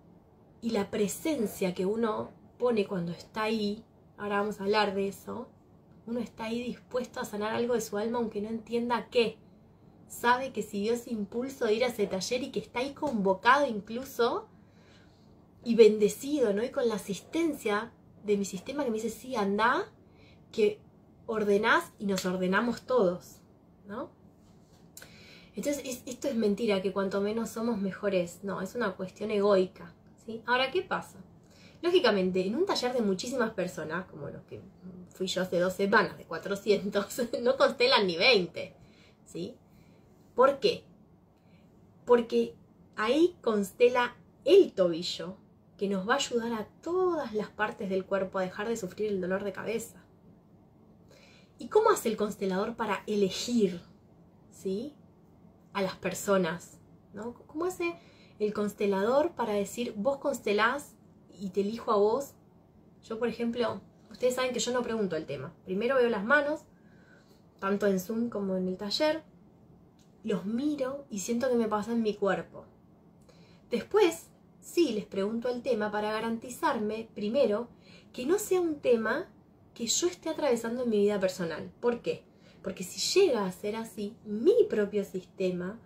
y la presencia que uno pone cuando está ahí, ahora vamos a hablar de eso, uno está ahí dispuesto a sanar algo de su alma aunque no entienda qué. Sabe que si dio ese impulso de ir a ese taller y que está ahí convocado incluso y bendecido, ¿no? Y con la asistencia de mi sistema que me dice, sí, anda, que ordenás y nos ordenamos todos, ¿no? Entonces esto es mentira, que cuanto menos somos mejores. No, es una cuestión egoica, ¿sí? Ahora, ¿qué pasa? Lógicamente, en un taller de muchísimas personas, como los que fui yo hace 2 semanas, de 400, no constelan ni 20, ¿sí? ¿Por qué? Porque ahí constela el tobillo, que nos va a ayudar a todas las partes del cuerpo a dejar de sufrir el dolor de cabeza. ¿Y cómo hace el constelador para elegir, ¿sí?, a las personas, ¿no? ¿Cómo hace el constelador para decir, vos constelás y te elijo a vos? Yo, por ejemplo, ustedes saben que yo no pregunto el tema. Primero veo las manos, tanto en Zoom como en el taller, los miro y siento que me pasa en mi cuerpo. Después, sí, les pregunto el tema para garantizarme, primero, que no sea un tema que yo esté atravesando en mi vida personal. ¿Por qué? Porque si llega a ser así, mi propio sistema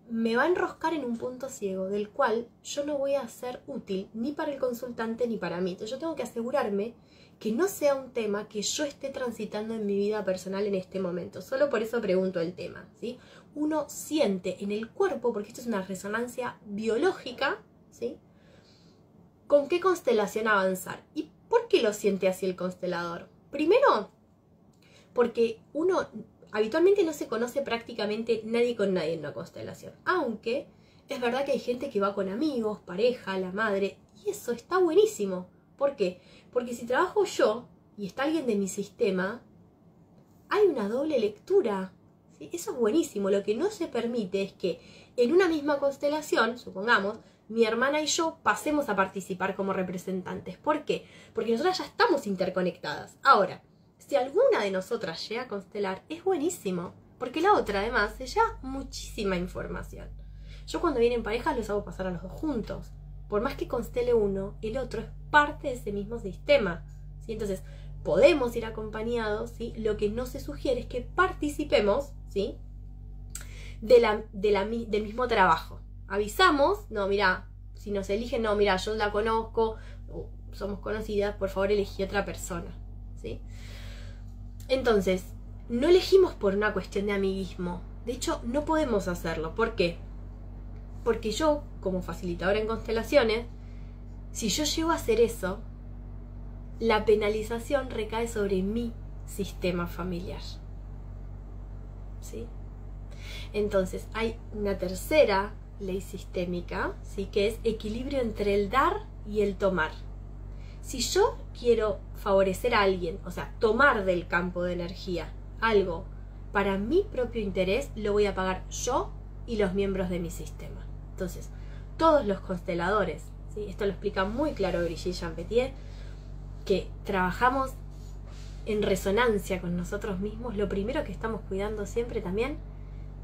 me va a enroscar en un punto ciego del cual yo no voy a ser útil ni para el consultante ni para mí. Entonces yo tengo que asegurarme que no sea un tema que yo esté transitando en mi vida personal en este momento. Solo por eso pregunto el tema, ¿sí? Uno siente en el cuerpo, porque esto es una resonancia biológica, ¿sí?, con qué constelación avanzar. ¿Y por qué lo siente así el constelador? Primero, porque uno habitualmente no se conoce prácticamente nadie con nadie en una constelación. Aunque es verdad que hay gente que va con amigos, pareja, la madre, y eso está buenísimo. ¿Por qué? Porque si trabajo yo y está alguien de mi sistema, hay una doble lectura, ¿sí? Eso es buenísimo. Lo que no se permite es que en una misma constelación, supongamos, mi hermana y yo pasemos a participar como representantes. ¿Por qué? Porque nosotras ya estamos interconectadas. Ahora, si alguna de nosotras llega a constelar, es buenísimo, porque la otra además se lleva muchísima información. Yo cuando vienen parejas los hago pasar a los dos juntos, por más que constele uno, el otro es parte de ese mismo sistema, ¿sí? Entonces, podemos ir acompañados, ¿sí? Lo que no se sugiere es que participemos, ¿sí? Del mismo trabajo. Avisamos, no, mira, si nos eligen, no, mira, yo la conozco, somos conocidas, por favor elegí otra persona, ¿sí? Entonces, no elegimos por una cuestión de amiguismo. De hecho, no podemos hacerlo. ¿Por qué? Porque yo, como facilitadora en constelaciones, si yo llego a hacer eso, la penalización recae sobre mi sistema familiar, ¿sí? Entonces, hay una tercera ley sistémica, ¿sí? Que es equilibrio entre el dar y el tomar. Si yo quiero favorecer a alguien, o sea, tomar del campo de energía algo para mi propio interés, lo voy a pagar yo y los miembros de mi sistema. Entonces, todos los consteladores, ¿sí? Esto lo explica muy claro Brigitte Champetier, que trabajamos en resonancia con nosotros mismos. Lo primero que estamos cuidando siempre también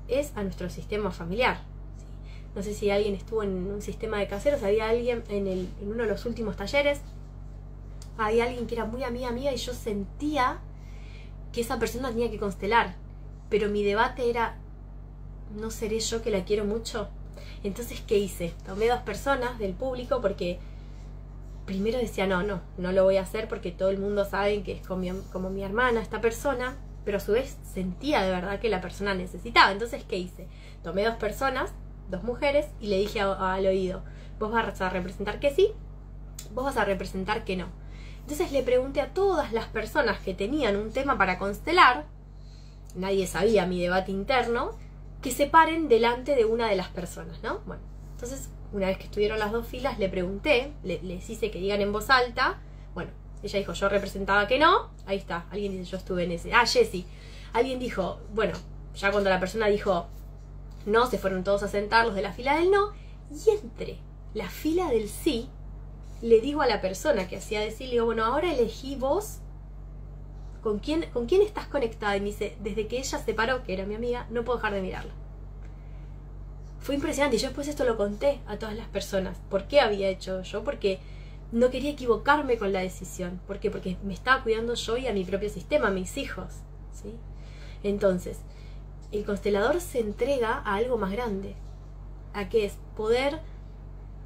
es a nuestro sistema familiar, ¿sí? No sé si alguien estuvo en un sistema de caseros, había alguien en uno de los últimos talleres, había alguien que era muy amiga mía y yo sentía que esa persona tenía que constelar, pero mi debate era, ¿no seré yo que la quiero mucho? Entonces, ¿qué hice? Tomé 2 personas del público porque primero decía, no lo voy a hacer porque todo el mundo sabe que es como mi hermana esta persona, pero a su vez sentía de verdad que la persona necesitaba. Entonces, ¿qué hice? Tomé 2 personas, 2 mujeres, y le dije al oído, vos vas a representar que sí, vos vas a representar que no. Entonces le pregunté a todas las personas que tenían un tema para constelar, nadie sabía mi debate interno, que se paren delante de una de las personas, ¿no? Bueno, entonces una vez que estuvieron las 2 filas le pregunté, les hice que digan en voz alta. Bueno, ella dijo, yo representaba que no, ahí está, alguien dice, yo estuve en ese, Jessie, alguien dijo, bueno, ya cuando la persona dijo no, se fueron todos a sentar los de la fila del no, y entre la fila del sí, le digo a la persona que hacía decir, le digo, bueno, ahora elegí vos, ¿con quién estás conectada? Y me dice, desde que ella se paró, que era mi amiga, no puedo dejar de mirarla. Fue impresionante, y yo después esto lo conté a todas las personas. ¿Por qué había hecho yo? Porque no quería equivocarme con la decisión. ¿Por qué? Porque me estaba cuidando yo y a mi propio sistema, a mis hijos, ¿sí? Entonces, el constelador se entrega a algo más grande, a que es poder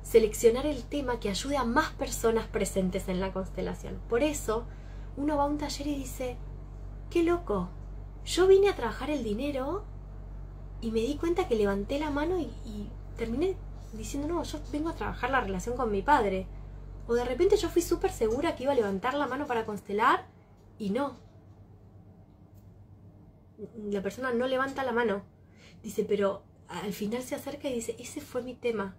seleccionar el tema que ayude a más personas presentes en la constelación. Por eso, uno va a un taller y dice, qué loco, yo vine a trabajar el dinero y me di cuenta que levanté la mano y terminé diciendo, no, yo vengo a trabajar la relación con mi padre. O de repente yo fui súper segura que iba a levantar la mano para constelar y no. La persona no levanta la mano. Dice, pero al final se acerca y dice, ese fue mi tema.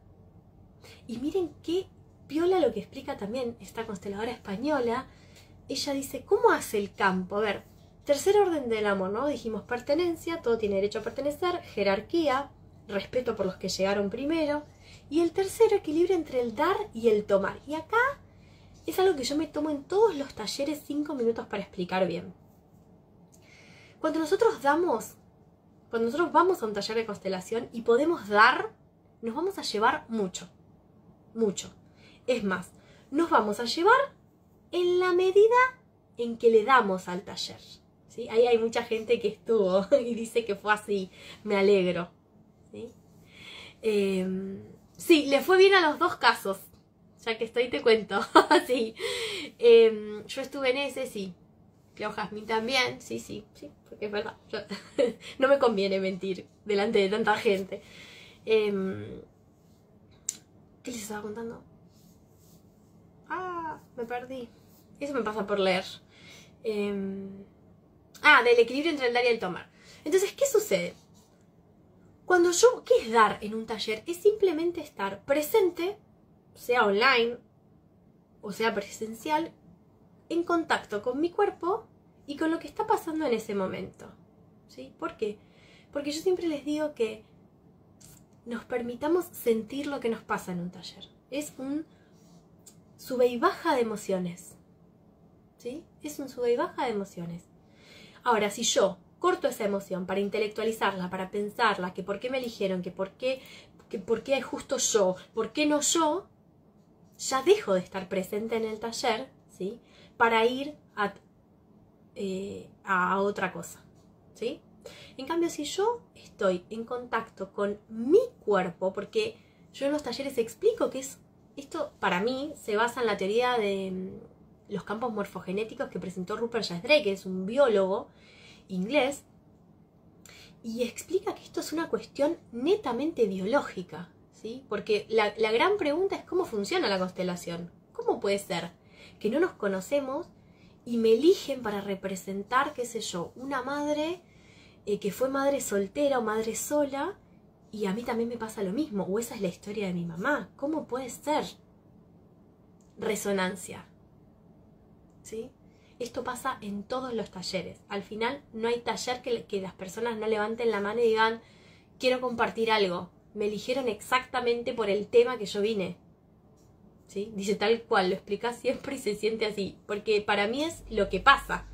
Y miren qué piola lo que explica también esta consteladora española. Ella dice, ¿cómo hace el campo? A ver, tercer orden del amor, ¿no? Dijimos pertenencia, todo tiene derecho a pertenecer, jerarquía, respeto por los que llegaron primero. Y el tercero, equilibrio entre el dar y el tomar. Y acá es algo que yo me tomo en todos los talleres 5 minutos para explicar bien. Cuando nosotros vamos a un taller de constelación y podemos dar, nos vamos a llevar mucho. Mucho. Es más, nos vamos a llevar en la medida en que le damos al taller, ¿sí? Ahí hay mucha gente que estuvo y dice que fue así. Me alegro, ¿sí? Sí, le fue bien a los 2 casos. Ya que estoy te cuento. Sí. Yo estuve en ese, sí. Cleo Jazmín también, sí, porque es verdad. No me conviene mentir delante de tanta gente. ¿Qué les estaba contando? Me perdí. Eso me pasa por leer. Del equilibrio entre el dar y el tomar. Entonces, ¿qué sucede? ¿Qué es dar en un taller? Es simplemente estar presente, sea online o sea presencial, en contacto con mi cuerpo y con lo que está pasando en ese momento, ¿sí? ¿Por qué? Porque yo siempre les digo que nos permitamos sentir lo que nos pasa en un taller. Es un sube y baja de emociones, ¿sí? Es un sube y baja de emociones. Ahora, si yo corto esa emoción para intelectualizarla, para pensarla, que por qué me eligieron, que por qué justo yo, por qué no yo, ya dejo de estar presente en el taller, ¿sí? Para ir a otra cosa, ¿sí? En cambio, si yo estoy en contacto con mi cuerpo, porque yo en los talleres explico que esto para mí se basa en la teoría de los campos morfogenéticos que presentó Rupert Sheldrake, que es un biólogo inglés, y explica que esto es una cuestión netamente biológica, ¿sí? Porque la gran pregunta es cómo funciona la constelación. ¿Cómo puede ser que no nos conocemos y me eligen para representar, qué sé yo, una madre que fue madre soltera o madre sola, y a mí también me pasa lo mismo, o esa es la historia de mi mamá? ¿Cómo puede ser? Resonancia, ¿sí? Esto pasa en todos los talleres. Al final no hay taller que las personas no levanten la mano y digan, quiero compartir algo, me eligieron exactamente por el tema que yo vine, ¿sí? Dice tal cual, lo explica siempre y se siente así, porque para mí es lo que pasa.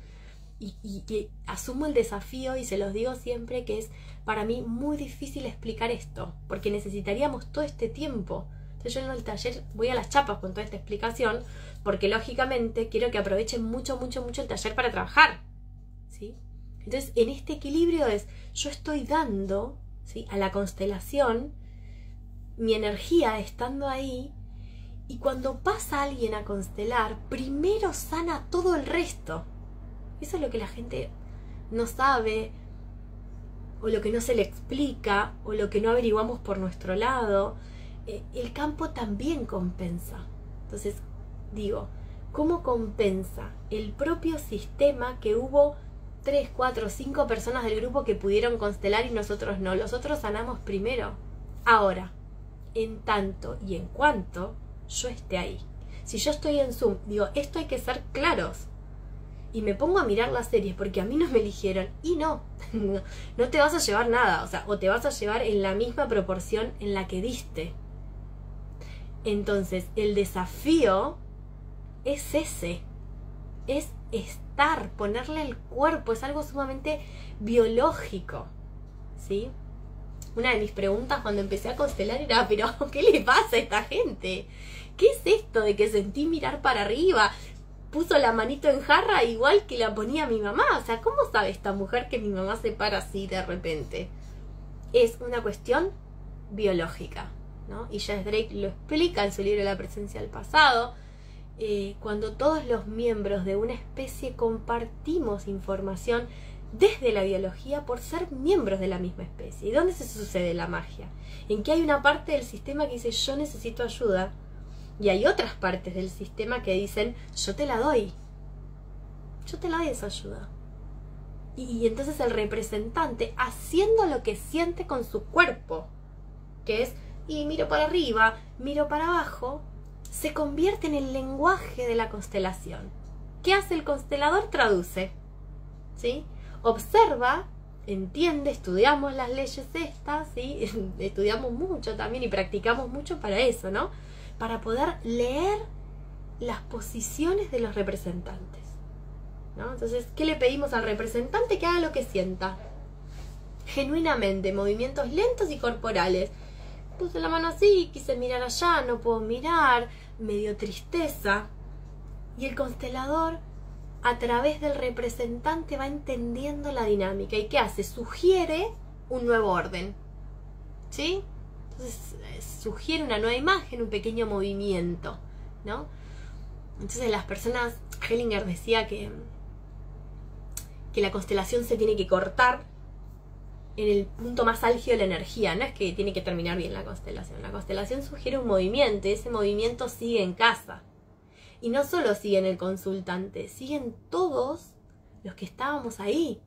Y asumo el desafío y se los digo siempre que es para mí muy difícil explicar esto, porque necesitaríamos todo este tiempo. Entonces yo en el taller voy a las chapas con toda esta explicación, porque lógicamente quiero que aprovechen mucho el taller para trabajar, ¿sí? Entonces en este equilibrio yo estoy dando, ¿sí?, a la constelación mi energía estando ahí, y cuando pasa alguien a constelar, primero sana todo el resto. Eso es lo que la gente no sabe, o lo que no se le explica, o lo que no averiguamos por nuestro lado. El campo también compensa. Entonces, digo, ¿cómo compensa el propio sistema que hubo 3, 4, 5 personas del grupo que pudieron constelar y nosotros no? Los otros sanamos primero. Ahora, en tanto y en cuanto yo esté ahí. Si yo estoy en Zoom, digo, esto hay que ser claros. Y me pongo a mirar las series porque a mí no me eligieron. Y no te vas a llevar nada. O sea, o te vas a llevar en la misma proporción en la que diste. Entonces, el desafío es ese. Es estar, ponerle el cuerpo. Es algo sumamente biológico, ¿sí? Una de mis preguntas cuando empecé a constelar era, pero ¿qué le pasa a esta gente? ¿Qué es esto de que sentí mirar para arriba? Puso la manito en jarra igual que la ponía mi mamá. O sea, ¿cómo sabe esta mujer que mi mamá se para así de repente? Es una cuestión biológica, ¿no? Y Sheldrake lo explica en su libro La presencia del pasado. Cuando todos los miembros de una especie compartimos información desde la biología por ser miembros de la misma especie. ¿Y dónde se sucede la magia? En que hay una parte del sistema que dice yo necesito ayuda, y hay otras partes del sistema que dicen yo te la doy esa ayuda. Y entonces el representante, haciendo lo que siente con su cuerpo, que es, y miro para arriba, miro para abajo, se convierte en el lenguaje de la constelación. ¿Qué hace el constelador? Traduce, ¿sí? Observa, entiende, estudiamos las leyes estas, ¿sí? Estudiamos mucho también y practicamos mucho para eso, ¿no? Para poder leer las posiciones de los representantes, ¿no? Entonces, ¿qué le pedimos al representante? Que haga lo que sienta, genuinamente, movimientos lentos y corporales. Puse la mano así, quise mirar allá, no puedo mirar, me dio tristeza. Y el constelador, a través del representante, va entendiendo la dinámica. ¿Y qué hace? Sugiere un nuevo orden, ¿sí? Entonces sugiere una nueva imagen, un pequeño movimiento, ¿no? Entonces las personas, Hellinger decía que la constelación se tiene que cortar en el punto más álgido de la energía. No es que tiene que terminar bien la constelación sugiere un movimiento, y ese movimiento sigue en casa. Y no solo sigue en el consultante, siguen todos los que estábamos ahí.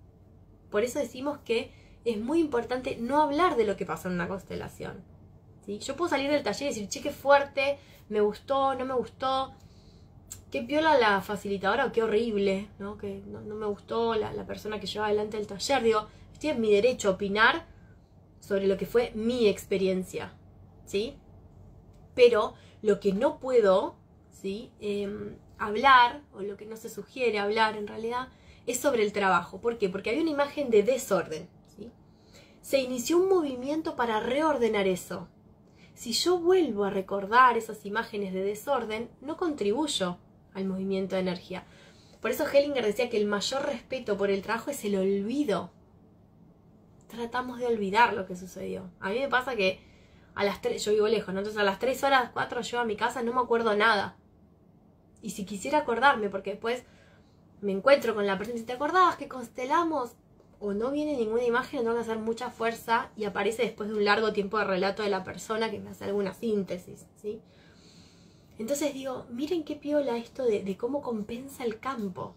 Por eso decimos que es muy importante no hablar de lo que pasó en una constelación, ¿sí? Yo puedo salir del taller y decir, che, qué fuerte, me gustó, no me gustó, qué piola la facilitadora o qué horrible, ¿no? Que no me gustó la persona que lleva adelante el taller. Digo, estoy en mi derecho a opinar sobre lo que fue mi experiencia, ¿sí? Pero lo que no puedo, ¿sí?, hablar, o lo que no se sugiere hablar en realidad, es sobre el trabajo. ¿Por qué? Porque había una imagen de desorden, ¿sí? Se inició un movimiento para reordenar eso. si yo vuelvo a recordar esas imágenes de desorden, no contribuyo al movimiento de energía. Por eso Hellinger decía que el mayor respeto por el trabajo es el olvido. Tratamos de olvidar lo que sucedió. A mí me pasa que a las 3, yo vivo lejos, ¿no? Entonces a las 3 horas, 4 llego a mi casa, no me acuerdo nada. Y si quisiera acordarme, porque después me encuentro con la persona, si te acordabas que constelamos, o no viene ninguna imagen, tengo que hacer mucha fuerza y aparece después de un largo tiempo de relato de la persona que me hace alguna síntesis, ¿sí? Entonces digo, miren qué piola esto de cómo compensa el campo,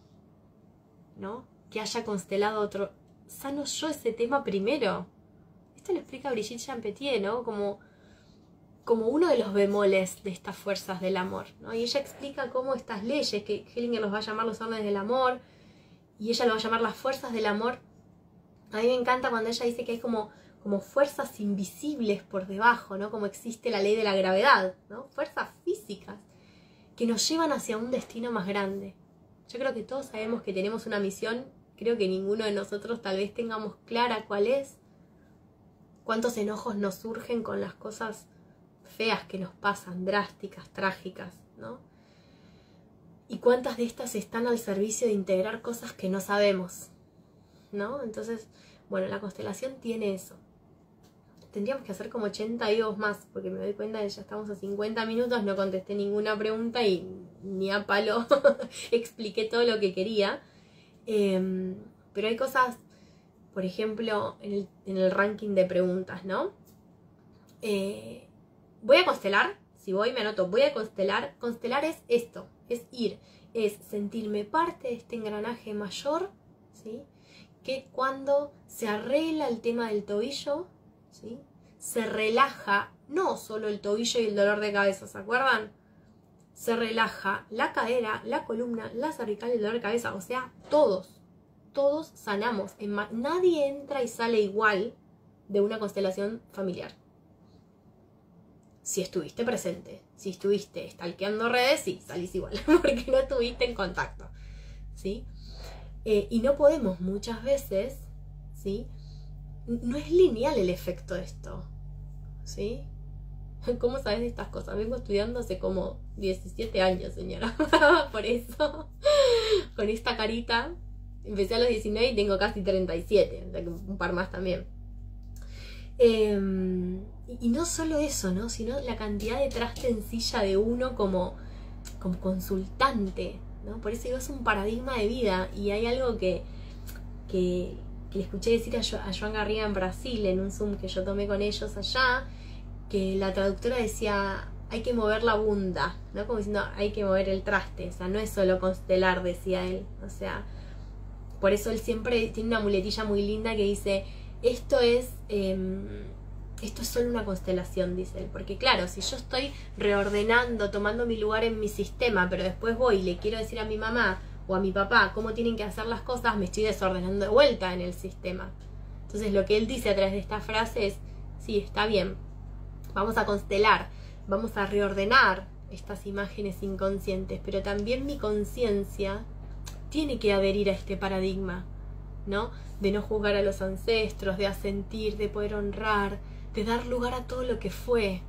¿no? Que haya constelado otro. Sano yo ese tema primero. Esto lo explica Brigitte Champetier, ¿no? Como uno de los bemoles de estas fuerzas del amor, ¿no? Y ella explica cómo estas leyes, que Hellinger los va a llamar los órdenes del amor, y ella lo va a llamar las fuerzas del amor. A mí me encanta cuando ella dice que hay como fuerzas invisibles por debajo, ¿no? Como existe la ley de la gravedad, ¿no? Fuerzas físicas que nos llevan hacia un destino más grande. Yo creo que todos sabemos que tenemos una misión, creo que ninguno de nosotros tal vez tengamos clara cuál es. Cuántos enojos nos surgen con las cosas feas que nos pasan, drásticas, trágicas, ¿no? Y cuántas de estas están al servicio de integrar cosas que no sabemos, ¿no? Entonces, bueno, la constelación tiene eso. Tendríamos que hacer como 80 vivos más, porque me doy cuenta de que ya estamos a 50 minutos, no contesté ninguna pregunta y ni a palo expliqué todo lo que quería. Pero hay cosas, por ejemplo, en el ranking de preguntas, ¿no? Voy a constelar, si voy me anoto, voy a constelar. Constelar es esto, es ir, es sentirme parte de este engranaje mayor, ¿sí? Que cuando se arregla el tema del tobillo, ¿sí? Se relaja no solo el tobillo y el dolor de cabeza, ¿se acuerdan? Se relaja la cadera, la columna, la cervical y el dolor de cabeza, o sea, todos sanamos. Nadie entra y sale igual de una constelación familiar. Si estuviste presente, si estuviste stalkeando redes, sí, salís igual, porque no estuviste en contacto, ¿sí? Y no podemos muchas veces, ¿sí? No es lineal el efecto de esto, ¿sí? ¿Cómo sabes de estas cosas? Vengo estudiando hace como 17 años, señora. Por eso, con esta carita, empecé a los 19 y tengo casi 37, o sea que un par más también. Y no solo eso, ¿no? Sino la cantidad de traste en silla de uno como consultante, ¿no? Por eso digo, es un paradigma de vida. Y hay algo que le escuché decir a Joan Garriga en Brasil, en un Zoom que yo tomé con ellos allá, que la traductora decía, hay que mover la bunda, ¿no? Como diciendo, hay que mover el traste, o sea, no es solo constelar, decía él, o sea, por eso él siempre tiene una muletilla muy linda que dice, esto es solo una constelación, dice él, porque claro, si yo estoy reordenando, tomando mi lugar en mi sistema, pero después voy y le quiero decir a mi mamá o a mi papá cómo tienen que hacer las cosas, me estoy desordenando de vuelta en el sistema. Entonces lo que él dice a través de esta frase es, sí, está bien, vamos a constelar, vamos a reordenar estas imágenes inconscientes, pero también mi conciencia tiene que adherir a este paradigma, ¿no? De no juzgar a los ancestros, de asentir, de poder honrar, de dar lugar a todo lo que fue,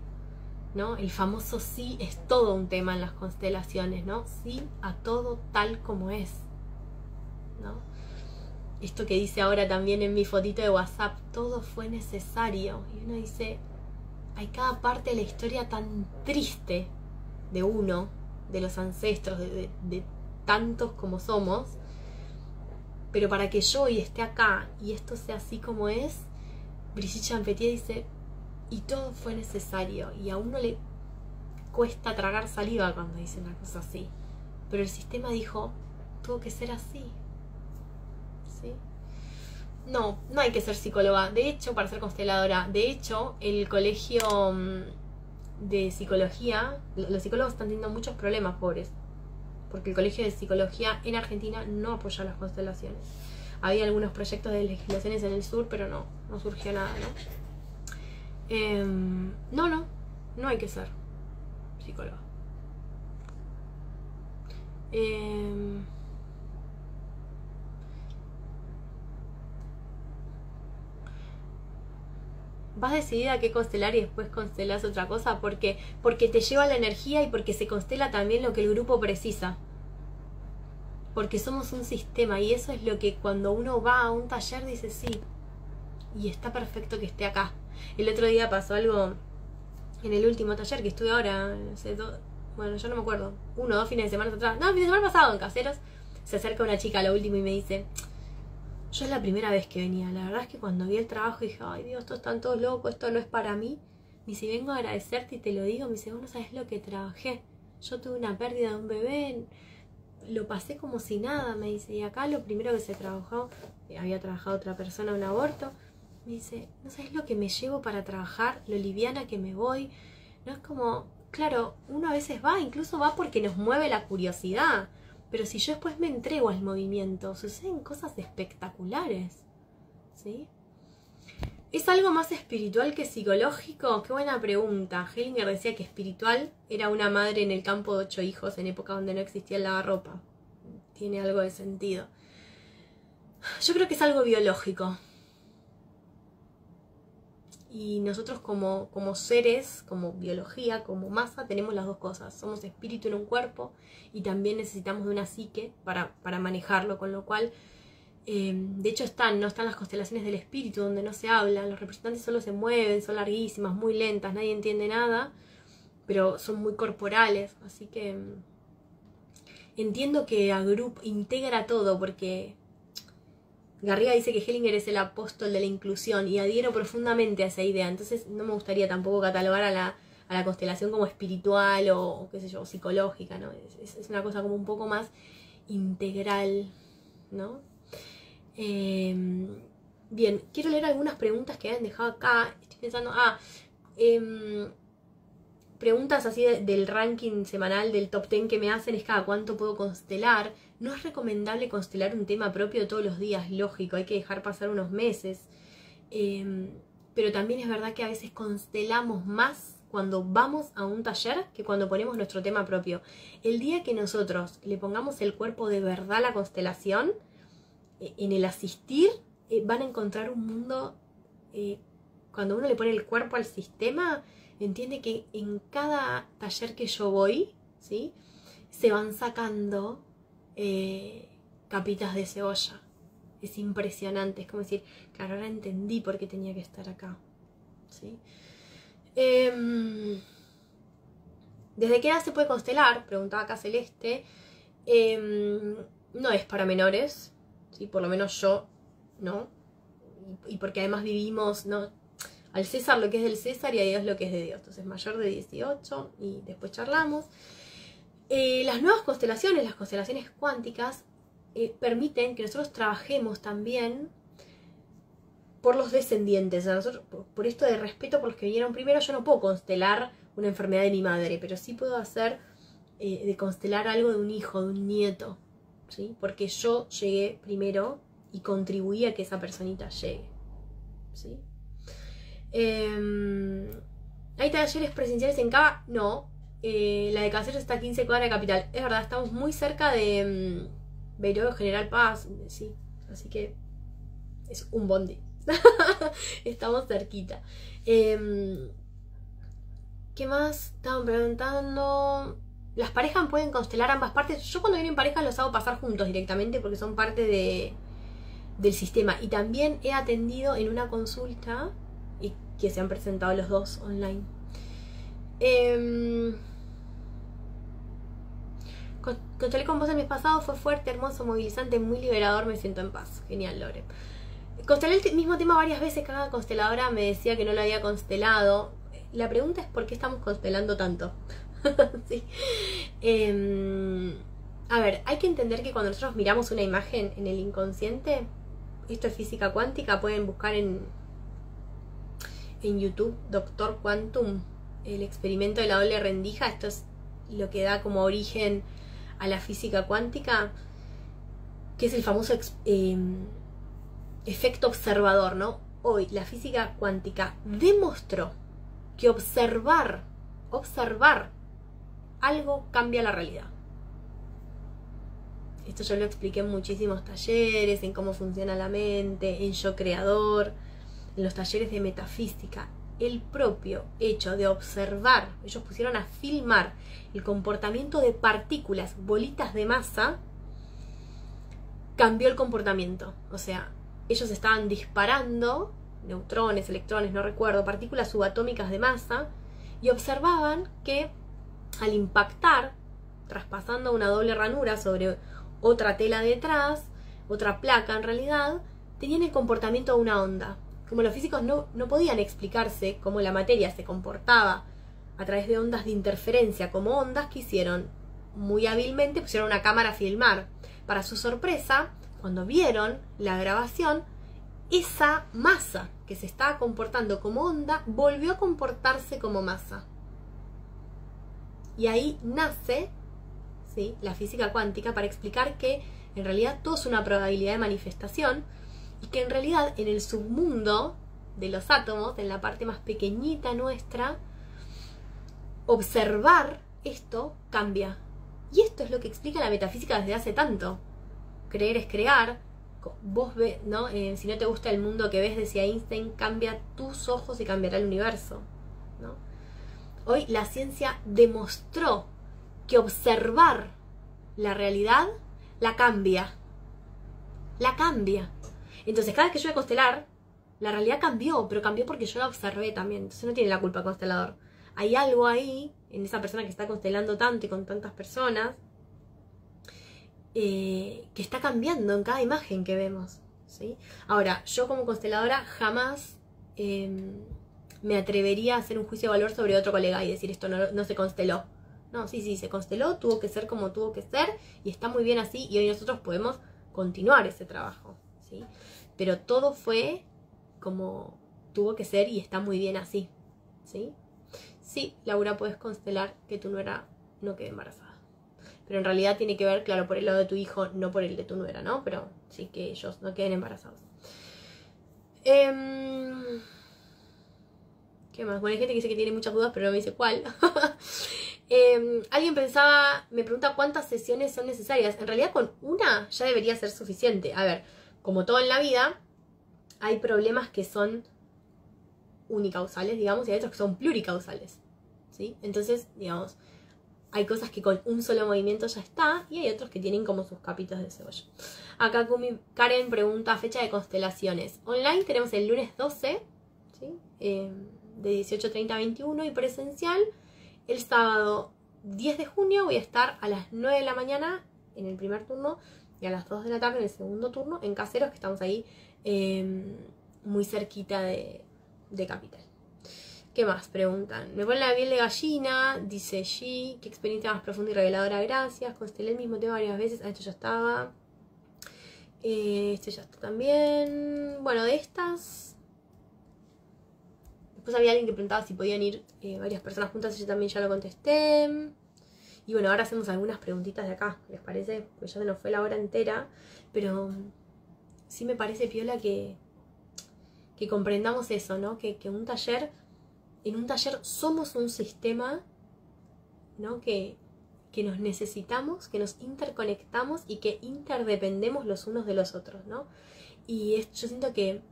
¿no? El famoso sí es todo un tema en las constelaciones, ¿no? Sí a todo tal como es, ¿no? Esto que dice ahora también en mi fotito de WhatsApp, todo fue necesario. Y uno dice, hay cada parte de la historia tan triste de uno, de los ancestros, de tantos como somos, pero para que yo hoy esté acá y esto sea así como es, Brigitte Champetier dice, y todo fue necesario, y a uno le cuesta tragar saliva cuando dice una cosa así, pero el sistema dijo, tuvo que ser así, ¿sí? No hay que ser psicóloga, de hecho, para ser consteladora, de hecho, el colegio de psicología, los psicólogos están teniendo muchos problemas, pobres, porque el colegio de psicología en Argentina no apoya las constelaciones. Había algunos proyectos de legislaciones en el sur, pero no surgió nada, ¿no? No hay que ser psicóloga. vas decidida a qué constelar y después constelás otra cosa porque te lleva la energía y porque se constela también lo que el grupo precisa. Porque somos un sistema y eso es lo que cuando uno va a un taller dice sí, y está perfecto que esté acá. El otro día pasó algo en el último taller que estuve ahora, bueno, yo no me acuerdo, 1 o 2 fines de semana atrás, no, el fin de semana pasado en Caseros, se acerca una chica a lo último y me dice, yo es la primera vez que venía, la verdad es que cuando vi el trabajo dije, ay Dios, estos están todos locos, esto no es para mí. Me dice, vengo a agradecerte y te lo digo, me dice, vos no sabés lo que trabajé, yo tuve una pérdida de un bebé, lo pasé como si nada, me dice, y acá lo primero que se trabajó, había trabajado otra persona un aborto, me dice, no sabes lo que me llevo para trabajar, lo liviana que me voy, no es como, claro, uno a veces va, incluso va porque nos mueve la curiosidad, pero si yo después me entrego al movimiento, suceden cosas espectaculares, ¿sí? ¿Es algo más espiritual que psicológico? Qué buena pregunta. Hellinger decía que espiritual era una madre en el campo de 8 hijos en época donde no existía el lavarropa. Tiene algo de sentido. Yo creo que es algo biológico. Y nosotros como seres, como biología, como masa, tenemos las dos cosas. Somos espíritu en un cuerpo y también necesitamos de una psique para manejarlo, con lo cual... de hecho no están las constelaciones del espíritu donde no se habla, los representantes solo se mueven, son larguísimas, muy lentas, nadie entiende nada, pero son muy corporales, así que entiendo que integra todo, porque Garriga dice que Hellinger es el apóstol de la inclusión y adhiero profundamente a esa idea, entonces no me gustaría tampoco catalogar a la constelación como espiritual o qué sé yo, psicológica, ¿no? Es una cosa como un poco más integral, ¿no? Bien, quiero leer algunas preguntas que han dejado acá. Estoy pensando, preguntas así del ranking semanal del top 10 que me hacen es cada cuánto puedo constelar. No es recomendable constelar un tema propio todos los días, lógico, hay que dejar pasar unos meses. Pero también es verdad que a veces constelamos más cuando vamos a un taller que cuando ponemos nuestro tema propio. El día que nosotros le pongamos el cuerpo de verdad a la constelación, en el asistir van a encontrar un mundo, cuando uno le pone el cuerpo al sistema, entiende que en cada taller que yo voy, ¿sí? Se van sacando capitas de cebolla. Es impresionante, es como decir, claro, ahora entendí por qué tenía que estar acá, ¿sí? ¿Desde qué edad se puede constelar? Preguntaba acá Celeste. No es para menores, ¿sí? Por lo menos yo, ¿no? Y porque además vivimos, ¿no? Al César lo que es del César y a Dios lo que es de Dios. Entonces mayor de 18 y después charlamos. Las nuevas constelaciones, las constelaciones cuánticas, permiten que nosotros trabajemos también por los descendientes. O sea, nosotros, por esto de respeto por los que vinieron primero, yo no puedo constelar una enfermedad de mi madre, pero sí puedo hacer de constelar algo de un hijo, de un nieto, ¿sí? Porque yo llegué primero y contribuí a que esa personita llegue, ¿sí? ¿Hay talleres presenciales en Cava? No. La de Caseros está a 15 cuadras de Capital. Es verdad, estamos muy cerca de Beiró, General Paz, sí. Así que es un bondi. Estamos cerquita. ¿Qué más? Estaban preguntando... ¿Las parejas pueden constelar ambas partes? Yo cuando vienen parejas los hago pasar juntos directamente porque son parte del sistema. Y también he atendido en una consulta y que se han presentado los dos online. Constelé con vos el mes pasado, fue fuerte, hermoso, movilizante, muy liberador, me siento en paz. Genial, Lore. Constelé el mismo tema varias veces, cada consteladora me decía que no lo había constelado. La pregunta es ¿por qué estamos constelando tanto? Sí. A ver, hay que entender que cuando nosotros miramos una imagen en el inconsciente, esto es física cuántica, pueden buscar en YouTube Doctor Quantum, el experimento de la doble rendija. Esto es lo que da como origen a la física cuántica, que es el famoso efecto observador, ¿no? Hoy la física cuántica demostró que observar algo cambia la realidad. Esto yo lo expliqué en muchísimos talleres, en cómo funciona la mente, en Yo Creador. en los talleres de metafísica, el propio hecho de observar, ellos pusieron a filmar el comportamiento de partículas, bolitas de masa, cambió el comportamiento. O sea, ellos estaban disparando neutrones, electrones, no recuerdo, partículas subatómicas de masa, y observaban que al impactar, traspasando una doble ranura sobre otra tela detrás, otra placa en realidad, tenían el comportamiento de una onda. Como los físicos no podían explicarse cómo la materia se comportaba a través de ondas de interferencia como ondas, que hicieron muy hábilmente, pusieron una cámara a filmar. Para su sorpresa, cuando vieron la grabación, esa masa que se estaba comportando como onda volvió a comportarse como masa. Y ahí nace, ¿sí?, la física cuántica, para explicar que en realidad todo es una probabilidad de manifestación, y que en realidad en el submundo de los átomos, en la parte más pequeñita nuestra, observar esto cambia. Y esto es lo que explica la metafísica desde hace tanto. Creer es crear. Vos ves, ¿no? Si no te gusta el mundo que ves, decía Einstein, cambia tus ojos y cambiará el universo, ¿no? Hoy la ciencia demostró que observar la realidad la cambia. La cambia. Entonces, cada vez que yo voy a constelar, la realidad cambió, pero cambió porque yo la observé también. Entonces no tiene la culpa el constelador. Hay algo ahí, en esa persona que está constelando tanto y con tantas personas, que está cambiando en cada imagen que vemos, ¿sí? Ahora, yo como consteladora jamás me atrevería a hacer un juicio de valor sobre otro colega y decir esto no se consteló. No, sí, se consteló, tuvo que ser como tuvo que ser, y está muy bien así, y hoy nosotros podemos continuar ese trabajo, ¿sí? Pero todo fue como tuvo que ser y está muy bien así, ¿sí? Sí, Laura, puedes constelar que tu nuera no quede embarazada. Pero en realidad tiene que ver, claro, por el lado de tu hijo, no por el de tu nuera, ¿no? Pero sí, que ellos no queden embarazados. ¿Qué más? Bueno, hay gente que dice que tiene muchas dudas, pero no me dice cuál. Alguien me pregunta cuántas sesiones son necesarias. En realidad con una ya debería ser suficiente. A ver, como todo en la vida, hay problemas que son unicausales, digamos, y hay otros que son pluricausales, ¿sí? Entonces, digamos, hay cosas que con un solo movimiento ya está, y hay otros que tienen como sus capitos de cebolla. Acá Karen pregunta fecha de constelaciones. Online tenemos el lunes 12, ¿sí? De 18:30 a 21, y presencial el sábado 10 de junio voy a estar a las 9 de la mañana en el primer turno y a las 2 de la tarde en el segundo turno en Caseros, que estamos ahí muy cerquita de Capital. ¿Qué más? Preguntan. Me pone la piel de gallina, dice G. ¿Qué experiencia más profunda y reveladora? Gracias. Constelé el mismo tema varias veces. Esto ya estaba. Esto ya está también. Bueno, de estas. Después había alguien que preguntaba si podían ir varias personas juntas. Yo también ya lo contesté. Y bueno, ahora hacemos algunas preguntitas de acá. ¿Les parece? Pues ya se nos fue la hora entera. Pero sí me parece piola que comprendamos eso, ¿no? Que en un taller somos un sistema, ¿no? Que nos necesitamos, que nos interconectamos y que interdependemos los unos de los otros, ¿no? Y yo siento que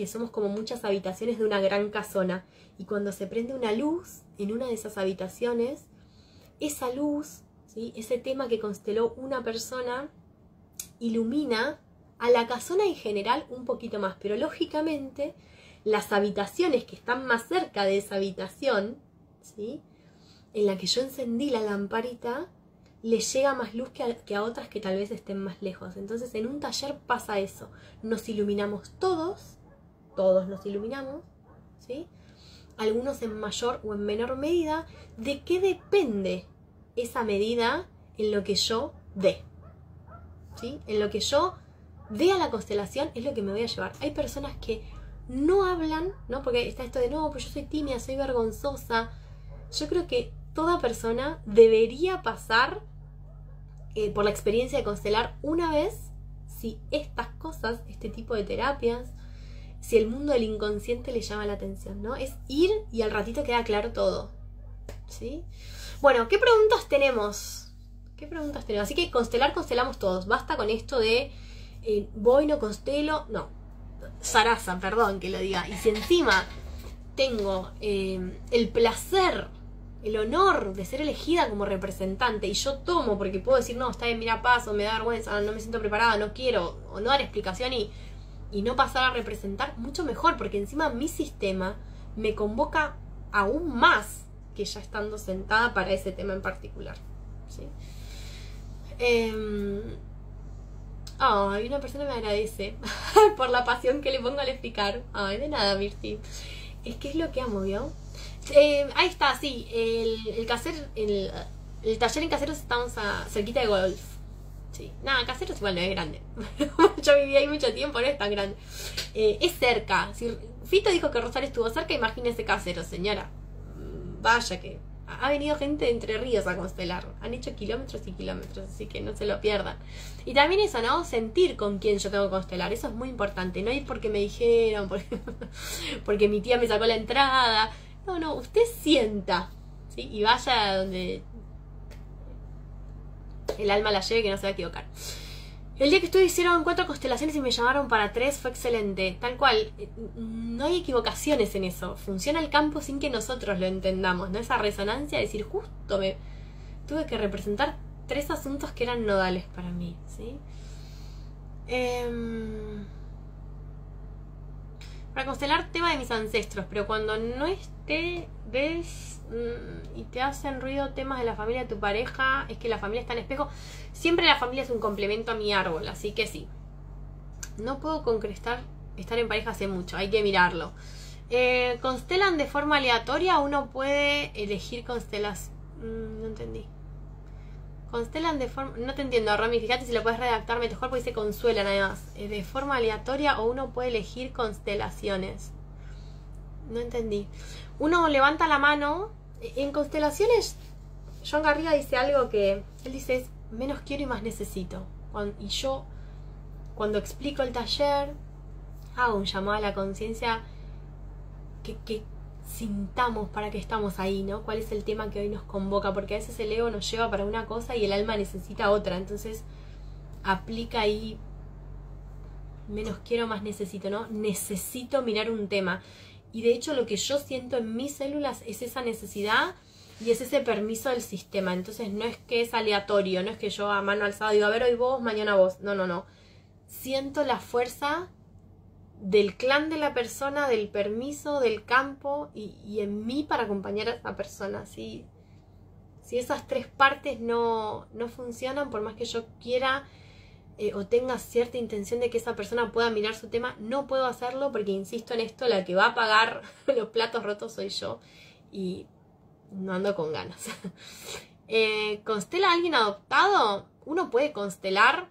somos como muchas habitaciones de una gran casona, y cuando se prende una luz en una de esas habitaciones, esa luz, ¿sí?, ese tema que consteló una persona, ilumina a la casona en general un poquito más, pero lógicamente las habitaciones que están más cerca de esa habitación, ¿sí?, en la que yo encendí la lamparita, le llega más luz que a otras que tal vez estén más lejos. Entonces en un taller pasa eso, nos iluminamos todos nos iluminamos, ¿sí?, algunos en mayor o en menor medida. ¿De qué depende esa medida? En lo que yo dé, ¿sí?, en lo que yo dé a la constelación es lo que me voy a llevar. Hay personas que no hablan, ¿no? Porque está esto de no, pues yo soy tímida, soy vergonzosa. Yo creo que toda persona debería pasar por la experiencia de constelar una vez, si estas cosas, este tipo de terapias, si el mundo del inconsciente le llama la atención, ¿no? Es ir y al ratito queda claro todo, ¿sí? Bueno, ¿qué preguntas tenemos? Así que constelamos todos. Basta con esto de voy, no constelo, no. zaraza, perdón que lo diga. Y si encima tengo el placer, el honor de ser elegida como representante y yo tomo porque puedo decir, no, está bien, mira, paso, me da vergüenza, no me siento preparada, no quiero, o no dar explicación y no pasar a representar, mucho mejor, porque encima mi sistema me convoca aún más que ya estando sentada para ese tema en particular, ¿sí? Ay, una persona me agradece por la pasión que le pongo al explicar. Ay, de nada, Mirti. Es que es lo que amo, ¿vio? Ahí está, sí. El taller en Caseros estamos cerquita de Golf. Sí. Nada, Caseros igual no es grande. Yo viví ahí mucho tiempo, no es tan grande. Es cerca. Si Fito dijo que Rosario estuvo cerca, imagínese Caseros, señora. Vaya que ha venido gente de Entre Ríos a constelar. Han hecho kilómetros y kilómetros, así que no se lo pierdan. Y también eso, ¿no? Sentir con quién yo tengo que constelar. Eso es muy importante. No ir porque me dijeron, porque mi tía me sacó la entrada. No, usted sienta, ¿sí? Y vaya a donde el alma la lleve, que no se va a equivocar. El día que estuve hicieron 4 constelaciones y me llamaron para 3, fue excelente. Tal cual, no hay equivocaciones en eso. Funciona el campo sin que nosotros lo entendamos, ¿no? Esa resonancia de decir, justo me tuve que representar 3 asuntos que eran nodales para mí, ¿sí? Para constelar tema de mis ancestros, pero cuando no esté, ves y te hacen ruido temas de la familia de tu pareja, es que la familia está en espejo. Siempre la familia es un complemento a mi árbol, así que sí. No puedo concretar estar en pareja hace mucho, hay que mirarlo. ¿Constelan de forma aleatoria? ¿Uno puede elegir constelas? No entendí. Constelan de forma... No te entiendo, Romy, fíjate si lo puedes redactar mejor porque dice consuelan además. ¿De forma aleatoria o uno puede elegir constelaciones? No entendí. Uno levanta la mano. En constelaciones, John Garriga dice algo que... Él dice, es menos quiero y más necesito. Y yo, cuando explico el taller, hago un llamado a la conciencia que sintamos para qué estamos ahí, ¿no? ¿Cuál es el tema que hoy nos convoca? Porque a veces el ego nos lleva para una cosa y el alma necesita otra. Entonces, aplica ahí menos quiero, más necesito, ¿no? Necesito mirar un tema. Y de hecho lo que yo siento en mis células es esa necesidad y es ese permiso del sistema. Entonces no es que es aleatorio, no es que yo a mano alzada digo, a ver, hoy vos, mañana vos. No. Siento la fuerza del clan de la persona, del permiso, del campo y en mí para acompañar a esa persona. Si esas 3 partes no funcionan, por más que yo quiera o tenga cierta intención de que esa persona pueda mirar su tema, no puedo hacerlo porque, insisto en esto, la que va a pagar los platos rotos soy yo y no ando con ganas. ¿Constela a alguien adoptado? ¿Uno puede constelar?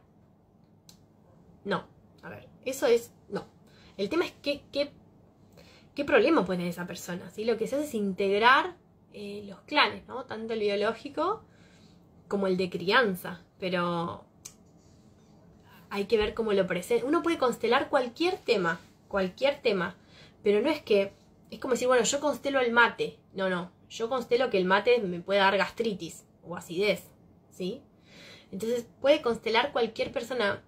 No, a ver, eso es... no. El tema es qué problema puede tener esa persona, ¿sí? Lo que se hace es integrar los clanes, ¿no? Tanto el biológico como el de crianza, pero hay que ver cómo lo presenta. Uno puede constelar cualquier tema, pero no es que... Es como decir, bueno, yo constelo el mate. No, yo constelo que el mate me puede dar gastritis o acidez, ¿sí? Entonces puede constelar cualquier persona.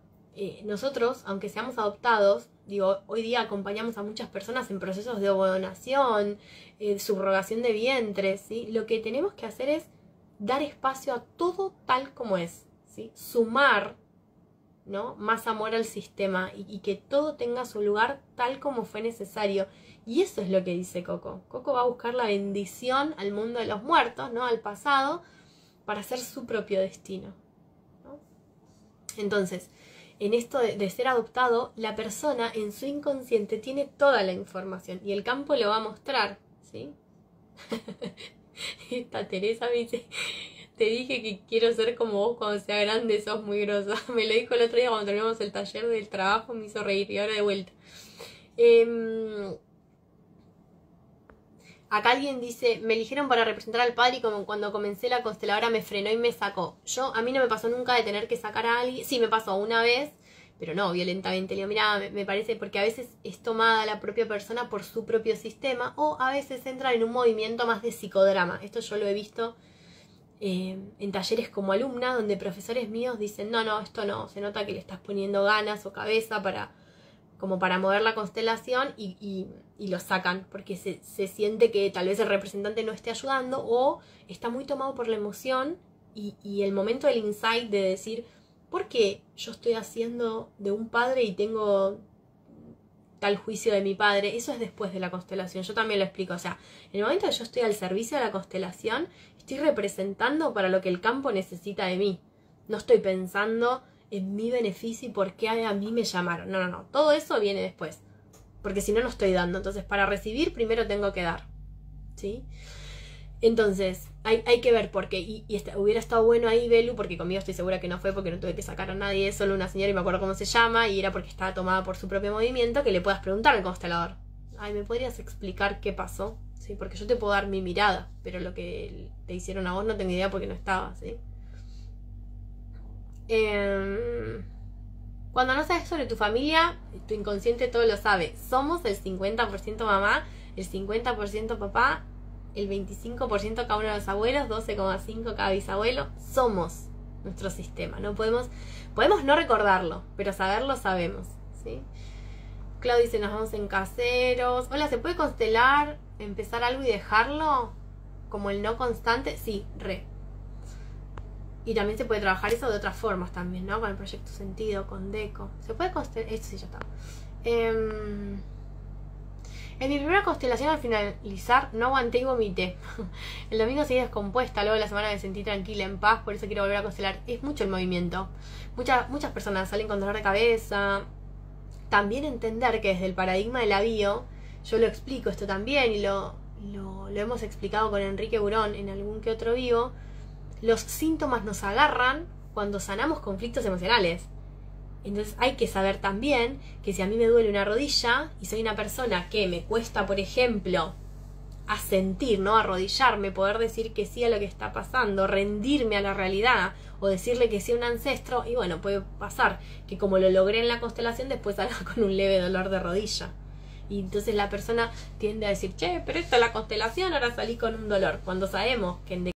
Nosotros, aunque seamos adoptados, digo, hoy día acompañamos a muchas personas en procesos de donación, subrogación de vientres, ¿sí? Lo que tenemos que hacer es dar espacio a todo tal como es, ¿sí? Sumar, ¿no? Más amor al sistema y que todo tenga su lugar tal como fue necesario. Y eso es lo que dice Coco. Coco va a buscar la bendición al mundo de los muertos, ¿no? Al pasado, para hacer su propio destino, ¿no? Entonces, en esto de ser adoptado, la persona en su inconsciente tiene toda la información y el campo lo va a mostrar, ¿sí? Esta Teresa me dice, te dije que quiero ser como vos cuando sea grande, sos muy grosa. Me lo dijo el otro día cuando terminamos el taller del trabajo, me hizo reír y ahora de vuelta. Acá alguien dice, me eligieron para representar al padre y como cuando comencé la consteladora me frenó y me sacó. A mí no me pasó nunca de tener que sacar a alguien. Sí, me pasó una vez, pero no violentamente. Le digo, mira, me parece, porque a veces es tomada la propia persona por su propio sistema o a veces entran en un movimiento más de psicodrama. Esto yo lo he visto en talleres como alumna, donde profesores míos dicen, no, esto no, se nota que le estás poniendo ganas o cabeza como para mover la constelación y lo sacan, porque se siente que tal vez el representante no esté ayudando o está muy tomado por la emoción y el momento del insight de decir, ¿por qué yo estoy haciendo de un padre y tengo tal juicio de mi padre? Eso es después de la constelación, yo también lo explico, o sea, en el momento que yo estoy al servicio de la constelación, estoy representando para lo que el campo necesita de mí, no estoy pensando en mi beneficio y por qué a mí me llamaron. No. Todo eso viene después. Porque si no, no estoy dando. Entonces, para recibir, primero tengo que dar. ¿Sí? Entonces, hay que ver por qué. Y hubiera estado bueno ahí, Belu, porque conmigo estoy segura que no fue porque no tuve que sacar a nadie. Es solo una señora y me acuerdo cómo se llama. Y era porque estaba tomada por su propio movimiento. Que le puedas preguntar al constelador. Ay, ¿me podrías explicar qué pasó? ¿Sí? Porque yo te puedo dar mi mirada. Pero lo que te hicieron a vos no tengo idea porque no estaba. ¿Sí? Cuando no sabes sobre tu familia, tu inconsciente todo lo sabe. Somos el 50% mamá, el 50% papá, el 25% cada uno de los abuelos, 12,5% cada bisabuelo. Somos nuestro sistema. No podemos no recordarlo, pero saberlo sabemos, ¿sí? Claudia dice, nos vamos en caseros. Hola, ¿se puede constelar, empezar algo y dejarlo? Como el no constante. Sí, re. Y también se puede trabajar eso de otras formas también, ¿no? Con el proyecto sentido, con Deco. Se puede constelar... Esto sí, ya está. En mi primera constelación al finalizar no aguanté y vomité. El domingo seguí descompuesta, luego de la semana me sentí tranquila, en paz, por eso quiero volver a constelar. Es mucho el movimiento. Muchas personas salen con dolor de cabeza. También entender que desde el paradigma de la bio, yo lo explico esto también y lo hemos explicado con Enrique Burón en algún que otro vivo. Los síntomas nos agarran cuando sanamos conflictos emocionales. Entonces hay que saber también que si a mí me duele una rodilla y soy una persona que me cuesta, por ejemplo, asentir, ¿no? Arrodillarme, poder decir que sí a lo que está pasando, rendirme a la realidad o decirle que sí a un ancestro, y bueno, puede pasar que como lo logré en la constelación, después salga con un leve dolor de rodilla. Y entonces la persona tiende a decir, che, pero esta es la constelación, ahora salí con un dolor. Cuando sabemos que en